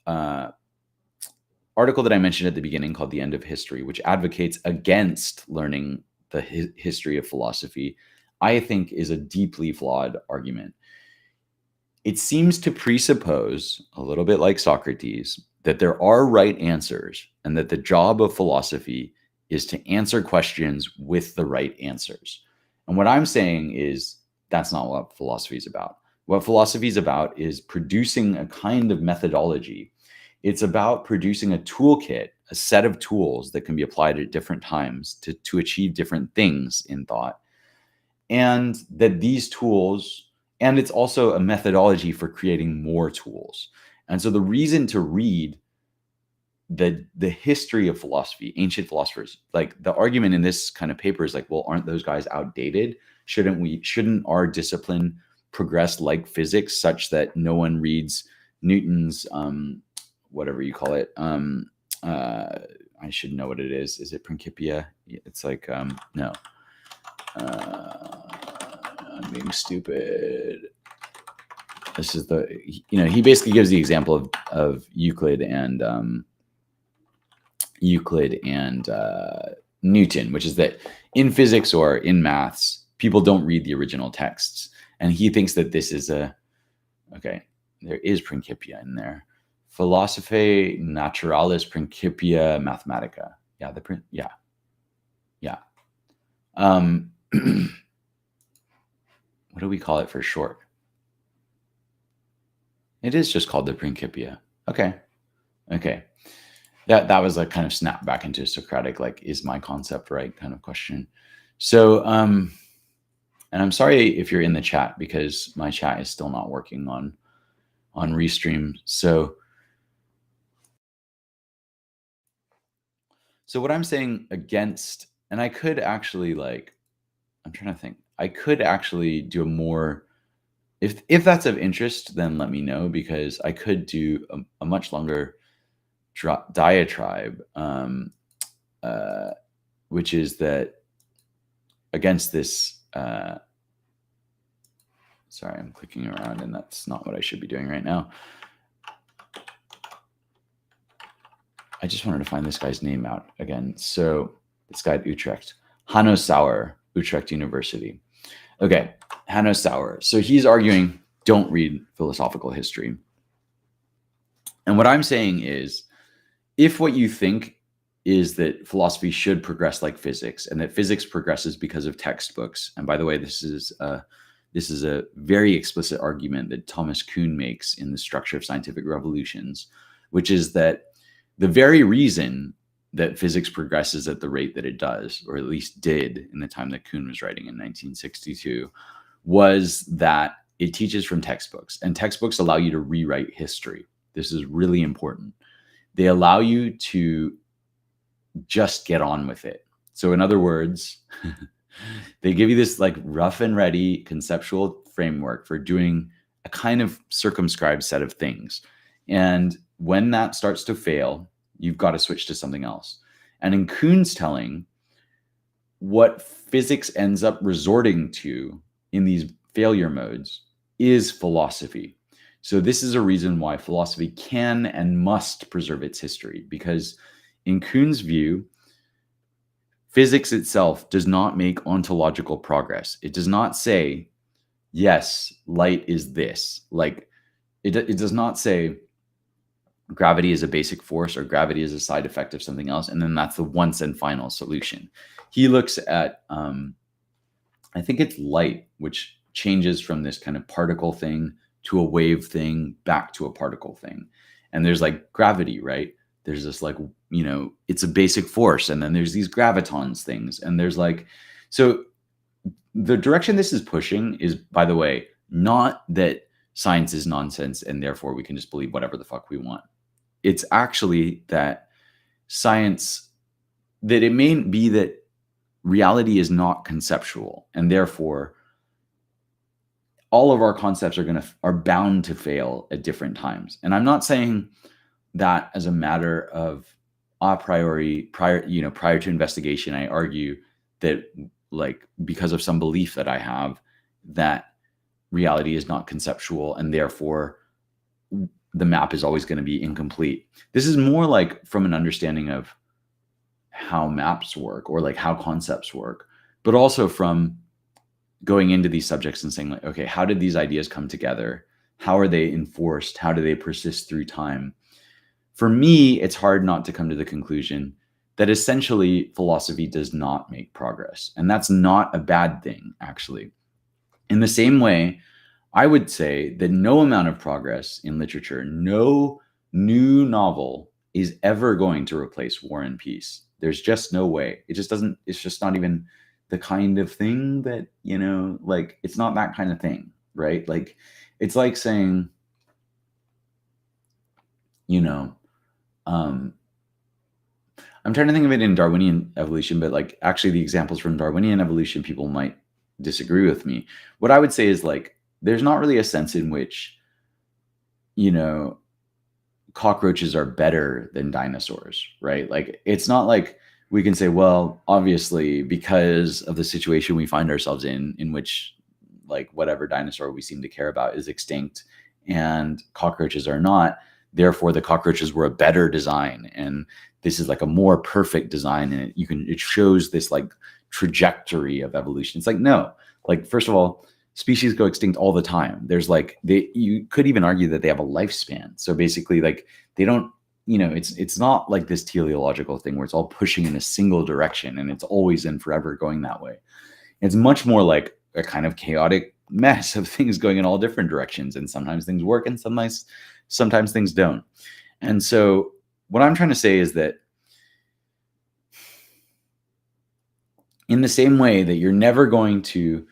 article that I mentioned at the beginning, called The End of History, which advocates against learning the history of philosophy, I think is a deeply flawed argument. It seems to presuppose, a little bit like Socrates, that there are right answers, and that the job of philosophy is to answer questions with the right answers. And what I'm saying is that's not what philosophy is about. What philosophy is about is producing a kind of methodology. It's about producing a toolkit, a set of tools that can be applied at different times to achieve different things in thought. And that these tools, and it's also a methodology for creating more tools. And so the reason to read the history of philosophy, ancient philosophers, like the argument in this kind of paper is like, well, aren't those guys outdated? Shouldn't our discipline progress like physics, such that no one reads Newton's whatever you call it, I should know what it is. Is it Principia? It's like no. I'm being stupid. This is he basically gives the example of Euclid and Newton, which is that in physics or in maths, people don't read the original texts. And he thinks that this is okay, there is Principia in there. Philosophiae Naturalis Principia Mathematica. Yeah, yeah. What do we call it for short? It is just called the Principia. Okay. That was a kind of snap back into Socratic, like, is my concept right kind of question. So, and I'm sorry if you're in the chat because my chat is still not working on Restream. So what I'm saying against, and I could actually I'm trying to think, I could actually do a more, if that's of interest, then let me know, because I could do a much longer diatribe, which is that against this, sorry, I'm clicking around and that's not what I should be doing right now. I just wanted to find this guy's name out again. So this guy at Utrecht, Hanno Sauer, Utrecht University. Okay, Hanno Sauer. So he's arguing, don't read philosophical history. And what I'm saying is, if what you think is that philosophy should progress like physics, and that physics progresses because of textbooks, and by the way, this is a very explicit argument that Thomas Kuhn makes in The Structure of Scientific Revolutions, which is that the very reason that physics progresses at the rate that it does, or at least did in the time that Kuhn was writing in 1962, was that it teaches from textbooks, and textbooks allow you to rewrite history. This is really important. They allow you to just get on with it. So in other words, they give you this like rough and ready conceptual framework for doing a kind of circumscribed set of things. And when that starts to fail, you've got to switch to something else. And in Kuhn's telling, what physics ends up resorting to in these failure modes is philosophy. So this is a reason why philosophy can and must preserve its history, because in Kuhn's view, physics itself does not make ontological progress. It does not say, yes, light is this. Like, it does not say gravity is a basic force or gravity is a side effect of something else, and then that's the once and final solution. He looks at, I think it's light, which changes from this kind of particle thing to a wave thing back to a particle thing. And there's like gravity, right? There's this like, it's a basic force. And then there's these gravitons things. And there's like, so the direction this is pushing is, by the way, not that science is nonsense and therefore we can just believe whatever the fuck we want. It's actually that science, that it may be that reality is not conceptual, and therefore all of our concepts are bound to fail at different times. And I'm not saying that as a matter of a priori, prior to investigation. I argue that, like, because of some belief that I have, that reality is not conceptual and therefore the map is always going to be incomplete. This is more like from an understanding of how maps work or like how concepts work, but also from going into these subjects and saying, like, okay, how did these ideas come together? How are they enforced? How do they persist through time? For me, it's hard not to come to the conclusion that essentially philosophy does not make progress. And that's not a bad thing, actually. In the same way, I would say that no amount of progress in literature, no new novel is ever going to replace War and Peace. There's just no way. It just doesn't, it's just not even the kind of thing that, like, it's not that kind of thing, right? Like, it's like saying, I'm trying to think of it in Darwinian evolution, but like actually the examples from Darwinian evolution, people might disagree with me. What I would say is, like, there's not really a sense in which, cockroaches are better than dinosaurs, right? Like, it's not like we can say, well, obviously, because of the situation we find ourselves in which like whatever dinosaur we seem to care about is extinct and cockroaches are not. Therefore, the cockroaches were a better design, and this is like a more perfect design, and it shows this like trajectory of evolution. It's like, no, like, first of all, species go extinct all the time. There's like, you could even argue that they have a lifespan. So basically, like, they don't, it's not like this teleological thing where it's all pushing in a single direction and it's always and forever going that way. It's much more like a kind of chaotic mess of things going in all different directions, and sometimes things work and sometimes things don't. And so what I'm trying to say is that in the same way that you're never going to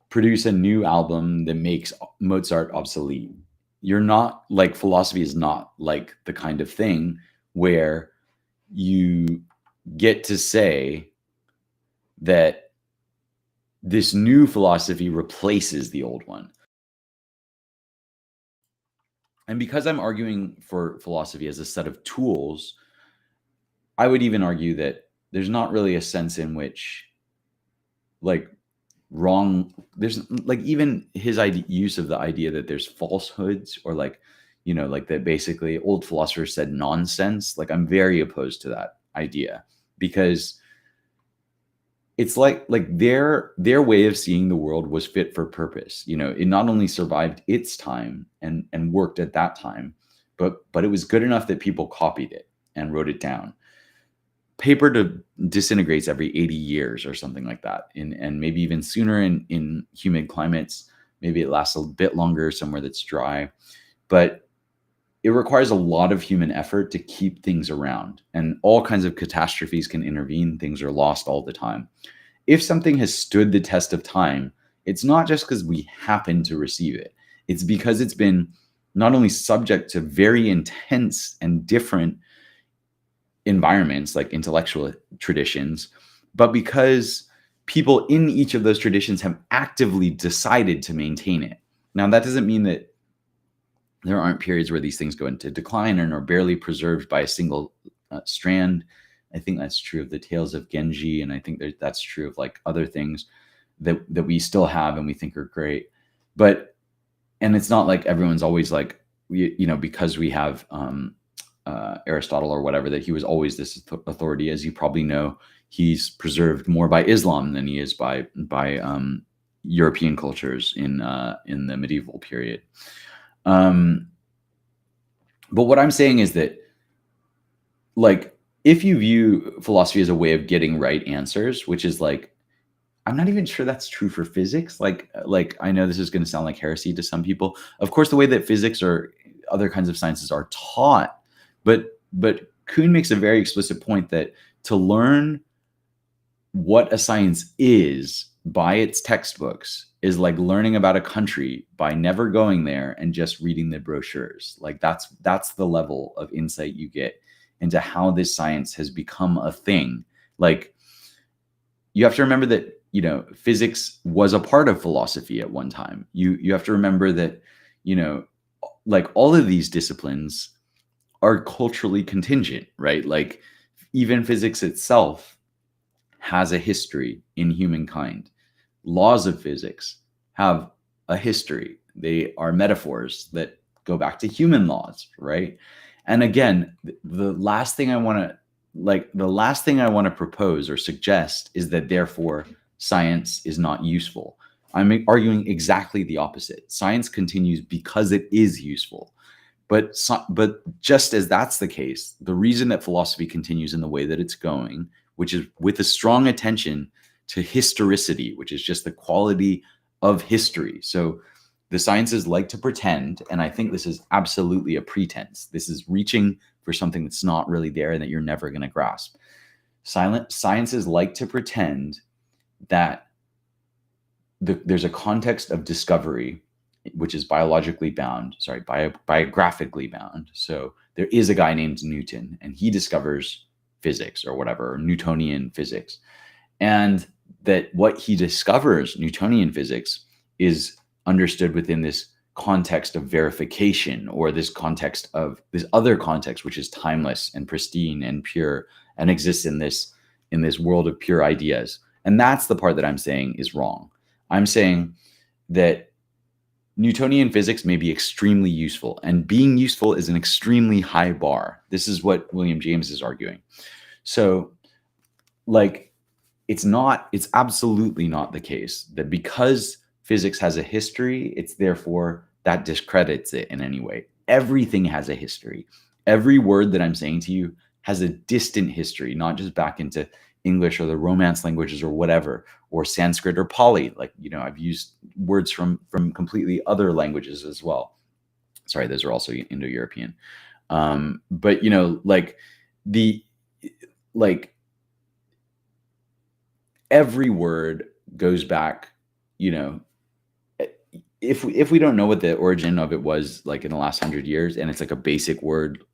produce a new album that makes Mozart obsolete, you're not, like, philosophy is not like the kind of thing where you get to say that this new philosophy replaces the old one. And because I'm arguing for philosophy as a set of tools, I would even argue that there's not really a sense in which, like, there's like, even his use of the idea that there's falsehoods, or like, like that basically old philosophers said nonsense. Like, I'm very opposed to that idea, because it's like their way of seeing the world was fit for purpose. It not only survived its time and worked at that time, but it was good enough that people copied it and wrote it down. Paper disintegrates every 80 years or something like that, and maybe even sooner in humid climates. Maybe it lasts a bit longer somewhere that's dry, but it requires a lot of human effort to keep things around, and all kinds of catastrophes can intervene. Things are lost all the time. If something has stood the test of time, it's not just because we happen to receive it. It's because it's been not only subject to very intense and different environments, like intellectual traditions, but because people in each of those traditions have actively decided to maintain it. Now, that doesn't mean that there aren't periods where these things go into decline and are barely preserved by a single strand. I think that's true of the Tales of Genji, and I think that's true of like other things that we still have and we think are great. And it's not like everyone's always like, because we have Aristotle or whatever, that he was always this authority. As you probably know, he's preserved more by Islam than he is by European cultures in the medieval period. But what I'm saying is that, like, if you view philosophy as a way of getting right answers, which is like, I'm not even sure that's true for physics. Like I know this is going to sound like heresy to some people. Of course, the way that physics or other kinds of sciences are taught, but Kuhn makes a very explicit point that to learn what a science is by its textbooks is like learning about a country by never going there and just reading the brochures. Like, that's the level of insight you get into how this science has become a thing. Like, you have to remember that, physics was a part of philosophy at one time. You have to remember that, like, all of these disciplines are culturally contingent, right? Like, even physics itself has a history in humankind. Laws of physics have a history. They are metaphors that go back to human laws, right? And again, the last thing I want to propose or suggest is that therefore science is not useful. I'm arguing exactly the opposite. Science continues because it is useful. But just as that's the case, the reason that philosophy continues in the way that it's going, which is with a strong attention to historicity, which is just the quality of history. So the sciences like to pretend, and I think this is absolutely a pretense. This is reaching for something that's not really there and that you're never going to grasp. Sciences like to pretend that there's a context of discovery which is biographically bound. So there is a guy named Newton, and he discovers physics or whatever, or Newtonian physics. And that what he discovers, Newtonian physics, is understood within this context of verification, or this context of this other context, which is timeless and pristine and pure and exists in this world of pure ideas. And that's the part that I'm saying is wrong. I'm saying that Newtonian physics may be extremely useful, and being useful is an extremely high bar. This is what William James is arguing. So, like, it's absolutely not the case that because physics has a history, it's therefore that discredits it in any way. Everything has a history. Every word that I'm saying to you has a distant history, not just back into English or the Romance languages or whatever, or Sanskrit or Pali. Like, I've used words from completely other languages as well. Sorry, those are also Indo-European. But every word goes back, if we don't know what the origin of it was like in the last 100 years, and it's like a basic word,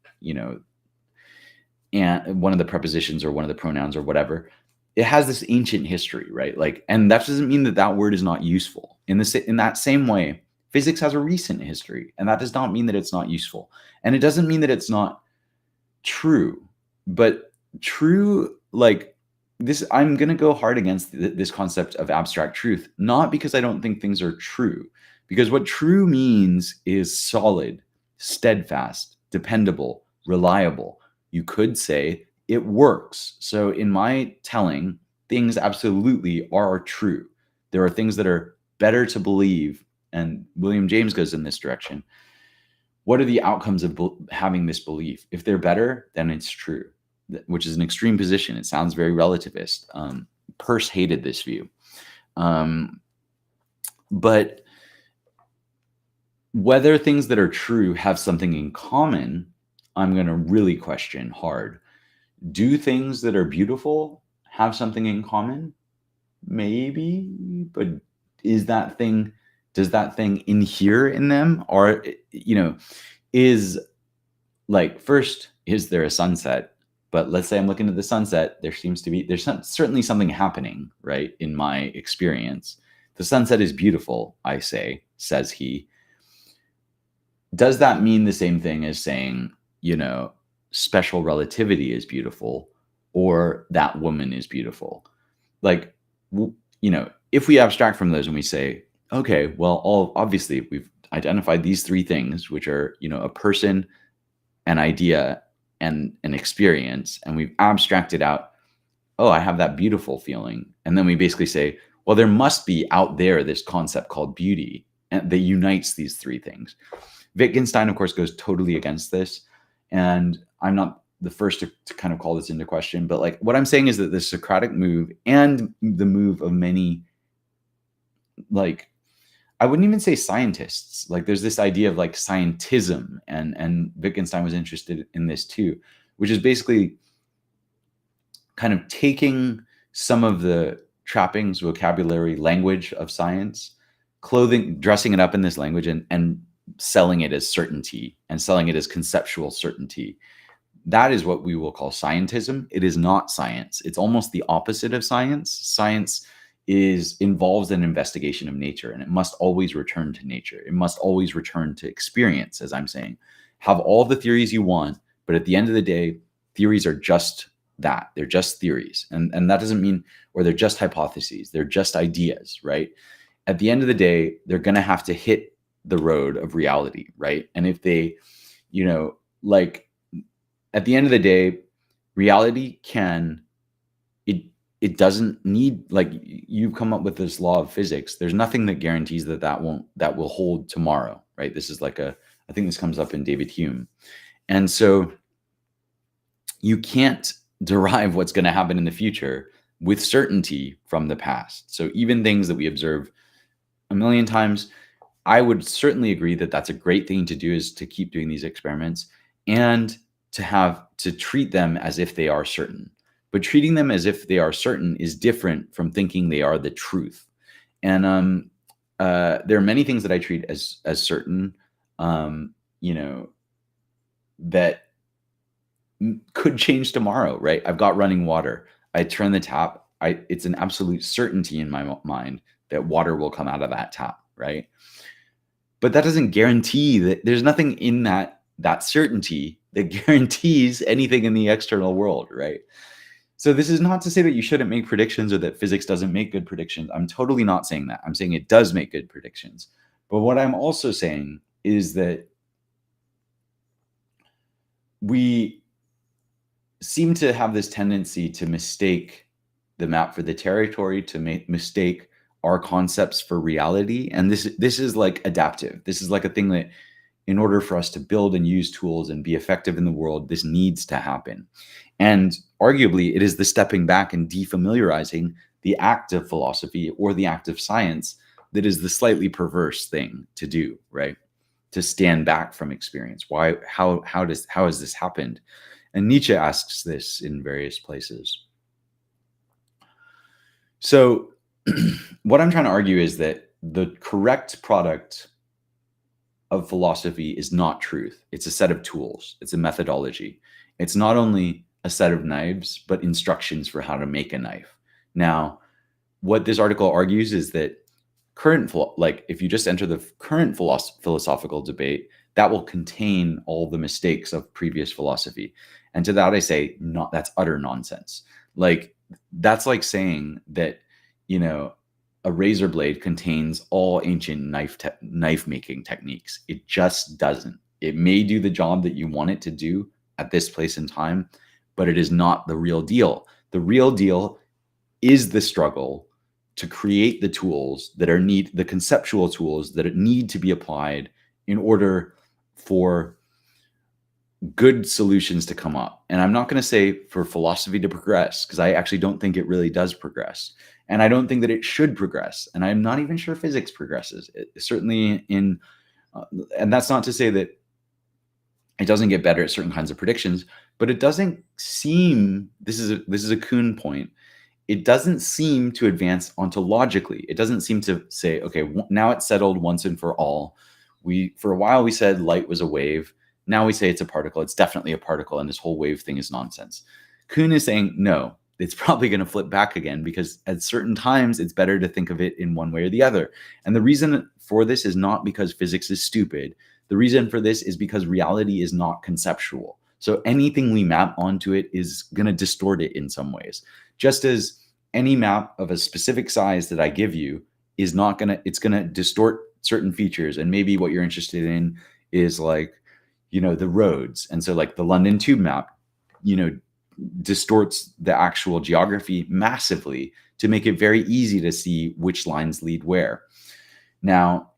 and one of the prepositions or one of the pronouns or whatever, it has this ancient history, right? Like, and that doesn't mean that that word is not useful. In that same way, physics has a recent history, and that does not mean that it's not useful. And it doesn't mean that it's not true, but true, like this, I'm going to go hard against this concept of abstract truth, not because I don't think things are true, because what true means is solid, steadfast, dependable, reliable. You could say it works. So in my telling, things absolutely are true. There are things that are better to believe, and William James goes in this direction. What are the outcomes of having this belief? If they're better, then it's true, which is an extreme position. It sounds very relativist. Peirce hated this view. But whether things that are true have something in common, I'm going to really question hard. Do things that are beautiful have something in common? Maybe, but does that thing inhere in them? Or, is like, first, is there a sunset? But let's say I'm looking at the sunset, there's certainly something happening, right? In my experience, the sunset is beautiful, I say, says he. Does that mean the same thing as saying, special relativity is beautiful, or that woman is beautiful? Like, if we abstract from those and we say, okay, well, obviously we've identified these three things, which are, a person, an idea, and an experience, and we've abstracted out, oh, I have that beautiful feeling. And then we basically say, well, there must be out there this concept called beauty that unites these three things. Wittgenstein, of course, goes totally against this. And I'm not the first to kind of call this into question, but like what I'm saying is that the Socratic move and the move of many, like, I wouldn't even say scientists, like there's this idea of like scientism, and Wittgenstein was interested in this too, which is basically kind of taking some of the trappings, vocabulary, language of science, dressing it up in this language and selling it as certainty and selling it as conceptual certainty. That is what we will call scientism. It is not science. It's almost the opposite of science. Science involves an investigation of nature, and it must always return to nature. It must always return to experience, as I'm saying. Have all the theories you want, but at the end of the day, theories are just that. They're just theories. And that doesn't mean, or they're just hypotheses. They're just ideas, right? At the end of the day, they're going to have to hit the road of reality, right? And if they, at the end of the day, reality it doesn't need, like, you come up with this law of physics. There's nothing that guarantees that will hold tomorrow, right? This is like I think this comes up in David Hume. And so you can't derive what's going to happen in the future with certainty from the past. So even things that we observe a million times, I would certainly agree that that's a great thing to do, is to keep doing these experiments and to treat them as if they are certain. But treating them as if they are certain is different from thinking they are the truth. And there are many things that I treat as certain, that could change tomorrow, right? I've got running water. I turn the tap. It's an absolute certainty in my mind that water will come out of that tap, right? But that doesn't guarantee that. There's nothing in that certainty that guarantees anything in the external world, right? So this is not to say that you shouldn't make predictions or that physics doesn't make good predictions. I'm totally not saying that. I'm saying it does make good predictions. But what I'm also saying is that we seem to have this tendency to mistake the map for the territory, to mistake our concepts for reality. And this is like adaptive. This is like a thing that in order for us to build and use tools and be effective in the world, this needs to happen. And arguably, it is the stepping back and defamiliarizing the act of philosophy or the act of science that is the slightly perverse thing to do, right? To stand back from experience. Why? How has this happened? And Nietzsche asks this in various places. So what I'm trying to argue is that the correct product of philosophy is not truth. It's a set of tools. It's a methodology. It's not only a set of knives, but instructions for how to make a knife. Now, what this article argues is that if you just enter the current philosophical debate, that will contain all the mistakes of previous philosophy. And to that I say, that's utter nonsense. Like, that's like saying that, a razor blade contains all ancient knife making techniques. It just doesn't. It may do the job that you want it to do at this place in time, but it is not the real deal. The real deal is the struggle to create the tools that are the conceptual tools that need to be applied in order for good solutions to come up. And I'm not going to say for philosophy to progress, because I actually don't think it really does progress. And I don't think that it should progress. And I'm not even sure physics progresses. Certainly and that's not to say that it doesn't get better at certain kinds of predictions, but it doesn't seem, this is a Kuhn point, it doesn't seem to advance ontologically. It doesn't seem to say, okay, now it's settled once and for all. For a while we said light was a wave. Now we say it's a particle. It's definitely a particle, and this whole wave thing is nonsense. Kuhn is saying, no, it's probably going to flip back again, because at certain times it's better to think of it in one way or the other. And the reason for this is not because physics is stupid. The reason for this is because reality is not conceptual. So anything we map onto it is going to distort it in some ways. Just as any map of a specific size that I give you is it's going to distort certain features. And maybe what you're interested in is like, the roads. And so like the London Tube map, distorts the actual geography massively to make it very easy to see which lines lead where. Now,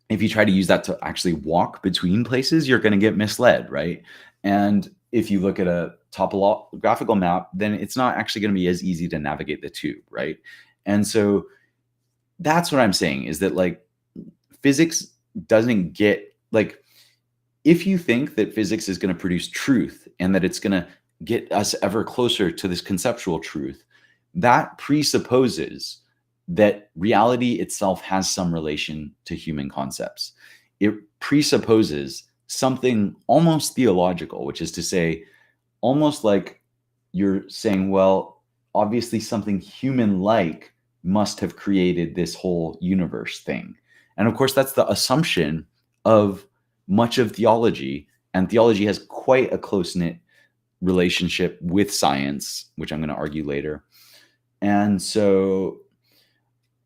if you try to use that to actually walk between places, you're going to get misled, right? And if you look at a topographical map, then it's not actually going to be as easy to navigate the tube, right? And so that's what I'm saying, is that like physics doesn't get, like, if you think that physics is going to produce truth and that it's going to get us ever closer to this conceptual truth, that presupposes that reality itself has some relation to human concepts. It presupposes something almost theological, which is to say, almost like you're saying, well, obviously something human-like must have created this whole universe thing. And of course, that's the assumption of much of theology, and theology has quite a close-knit relationship with science, which I'm going to argue later. And so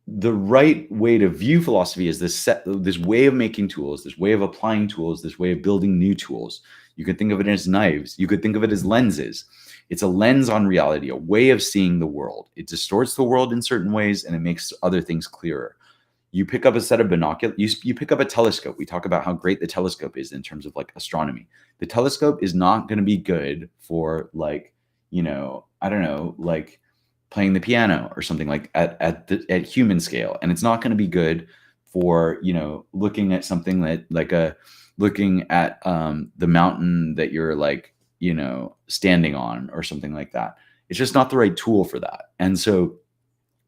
the right way to view philosophy is this way of making tools, this way of applying tools, this way of building new tools. You could think of it as knives. You could think of it as lenses. It's a lens on reality, a way of seeing the world. It distorts the world in certain ways, and it makes other things clearer. You pick up a set of binoculars, you pick up a telescope. We talk about how great the telescope is in terms of like astronomy. The telescope is not going to be good for like, I don't know, like playing the piano or something like at human scale. And it's not going to be good for, looking at something looking at the mountain that you're like, standing on or something like that. It's just not the right tool for that. And so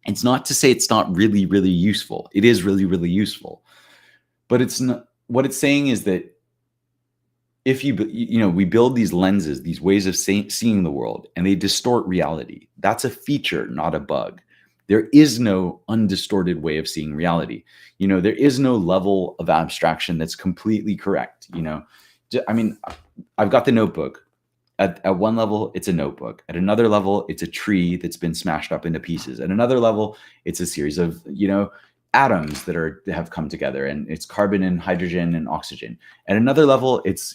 it's not to say it's not really, really useful. It is really, really useful. But it's not, what it's saying is that if we build these lenses, these ways of seeing the world, and they distort reality, that's a feature, not a bug. There is no undistorted way of seeing reality. There is no level of abstraction that's completely correct. I mean, I've got the notebook, at one level, it's a notebook. At another level, it's a tree that's been smashed up into pieces. At another level, it's a series of, atoms that have come together, and it's carbon and hydrogen and oxygen. At another level, it's,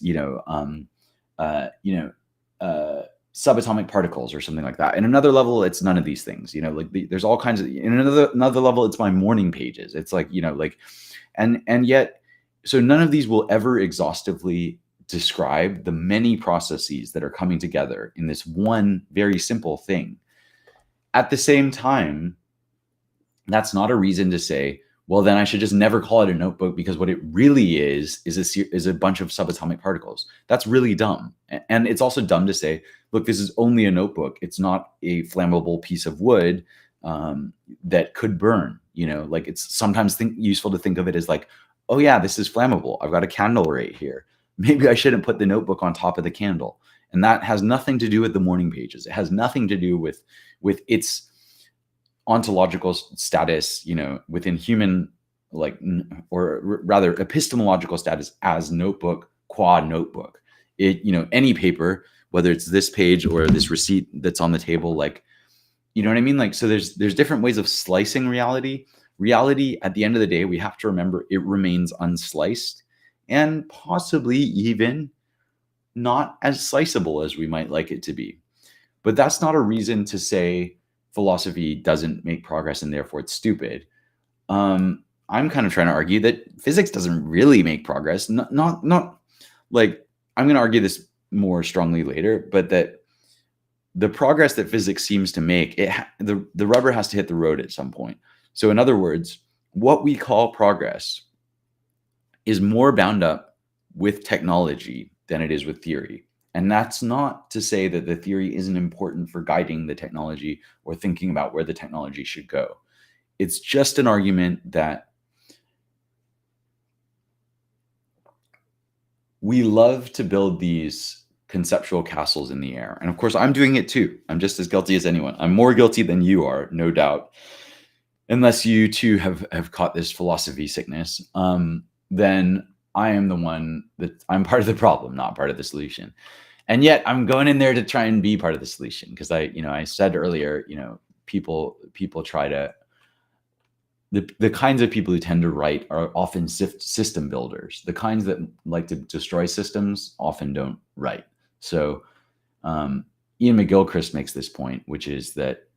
subatomic particles or something like that. In another level, it's none of these things. There's all kinds of. In another level, it's my morning pages. It's and yet, so none of these will ever exhaustively describe the many processes that are coming together in this one very simple thing. At the same time, that's not a reason to say, well, then I should just never call it a notebook, because what it really is a bunch of subatomic particles. That's really dumb. And it's also dumb to say, look, this is only a notebook. It's not a flammable piece of wood that could burn. It's sometimes useful to think of it as like, oh yeah, this is flammable. I've got a candle right here. Maybe I shouldn't put the notebook on top of the candle. And that has nothing to do with the morning pages. It has nothing to do with its ontological status, within human, or rather epistemological status as notebook, qua notebook. Any paper, whether it's this page or this receipt that's on the table, you know what I mean? So there's different ways of slicing reality. Reality, at the end of the day, we have to remember it remains unsliced, and possibly even not as sliceable as we might like it to be. But that's not a reason to say philosophy doesn't make progress and therefore it's stupid. I'm kind of trying to argue that physics doesn't really make progress. Not like, I'm going to argue this more strongly later, but that the progress that physics seems to make, the rubber has to hit the road at some point. So in other words, what we call progress is more bound up with technology than it is with theory. And that's not to say that the theory isn't important for guiding the technology or thinking about where the technology should go. It's just an argument that we love to build these conceptual castles in the air. And of course, I'm doing it too. I'm just as guilty as anyone. I'm more guilty than you are, no doubt. Unless you too have caught this philosophy sickness, then I am the one that I'm part of the problem, not part of the solution. And yet I'm going in there to try and be part of the solution, because I said earlier, people try to, the kinds of people who tend to write are often system builders. The kinds that like to destroy systems often don't write. So Ian McGilchrist makes this point, which is that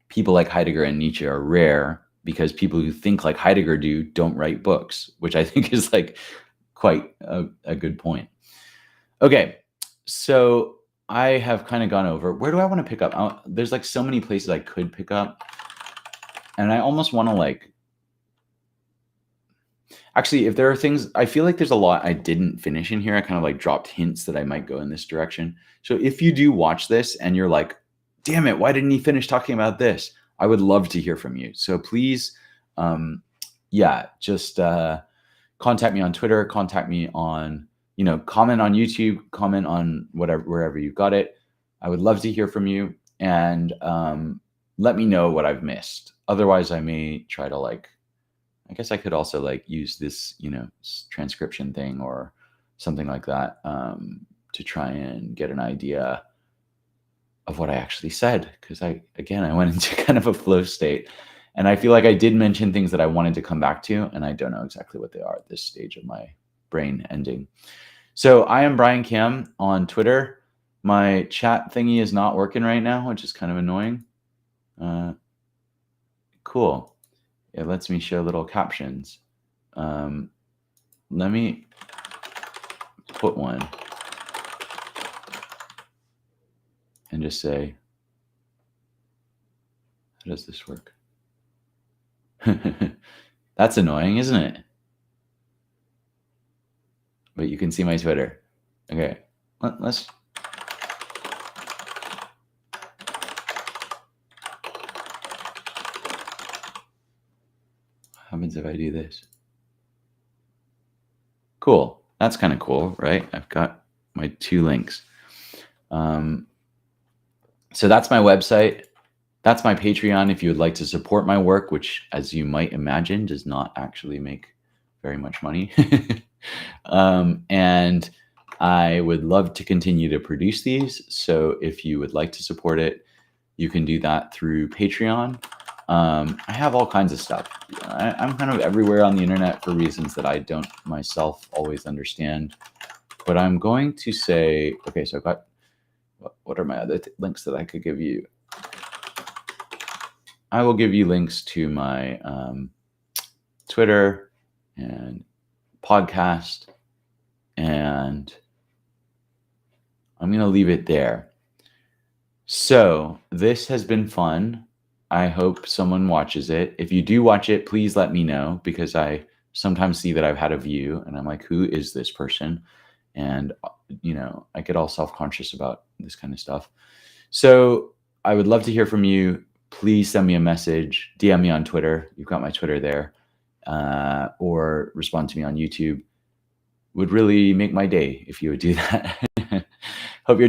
people like Heidegger and Nietzsche are rare because people who think like Heidegger don't write books, which I think is quite a good point. Okay, so I have kind of gone over, where do I want to pick up? There's so many places I could pick up. And I almost want to actually, if there are things, I feel like there's a lot I didn't finish in here. I kind of dropped hints that I might go in this direction. So if you do watch this and you're like, damn it, why didn't he finish talking about this? I would love to hear from you. So please, just contact me on Twitter, contact me on, comment on YouTube, comment on wherever you got it. I would love to hear from you, and let me know what I've missed. Otherwise, I may try to I guess I could also use this, transcription thing or something like that to try and get an idea of what I actually said. Because I went into kind of a flow state, and I feel like I did mention things that I wanted to come back to, and I don't know exactly what they are at this stage of my brain ending. So I am Brian Cam on Twitter. My chat thingy is not working right now, which is kind of annoying. Cool. It lets me show little captions. Let me put one and just say, how does this work? That's annoying, isn't it? But you can see my Twitter. Okay, let's. What happens if I do this? Cool. That's kind of cool, right? I've got my 2 links. So that's my website. That's my Patreon if you would like to support my work, which, as you might imagine, does not actually make very much money. And I would love to continue to produce these. So if you would like to support it, you can do that through Patreon. I have all kinds of stuff. I'm kind of everywhere on the internet for reasons that I don't myself always understand. But I'm going to say, okay, so I've got, what are my other links that I could give you? I will give you links to my Twitter and podcast, and I'm going to leave it there. So this has been fun. I hope someone watches it. If you do watch it, please let me know, because I sometimes see that I've had a view and I'm like, who is this person? And, you know, I get all self-conscious about this kind of stuff. So I would love to hear from you. Please send me a message, DM me on Twitter. You've got my Twitter there, or respond to me on YouTube. Would really make my day if you would do that.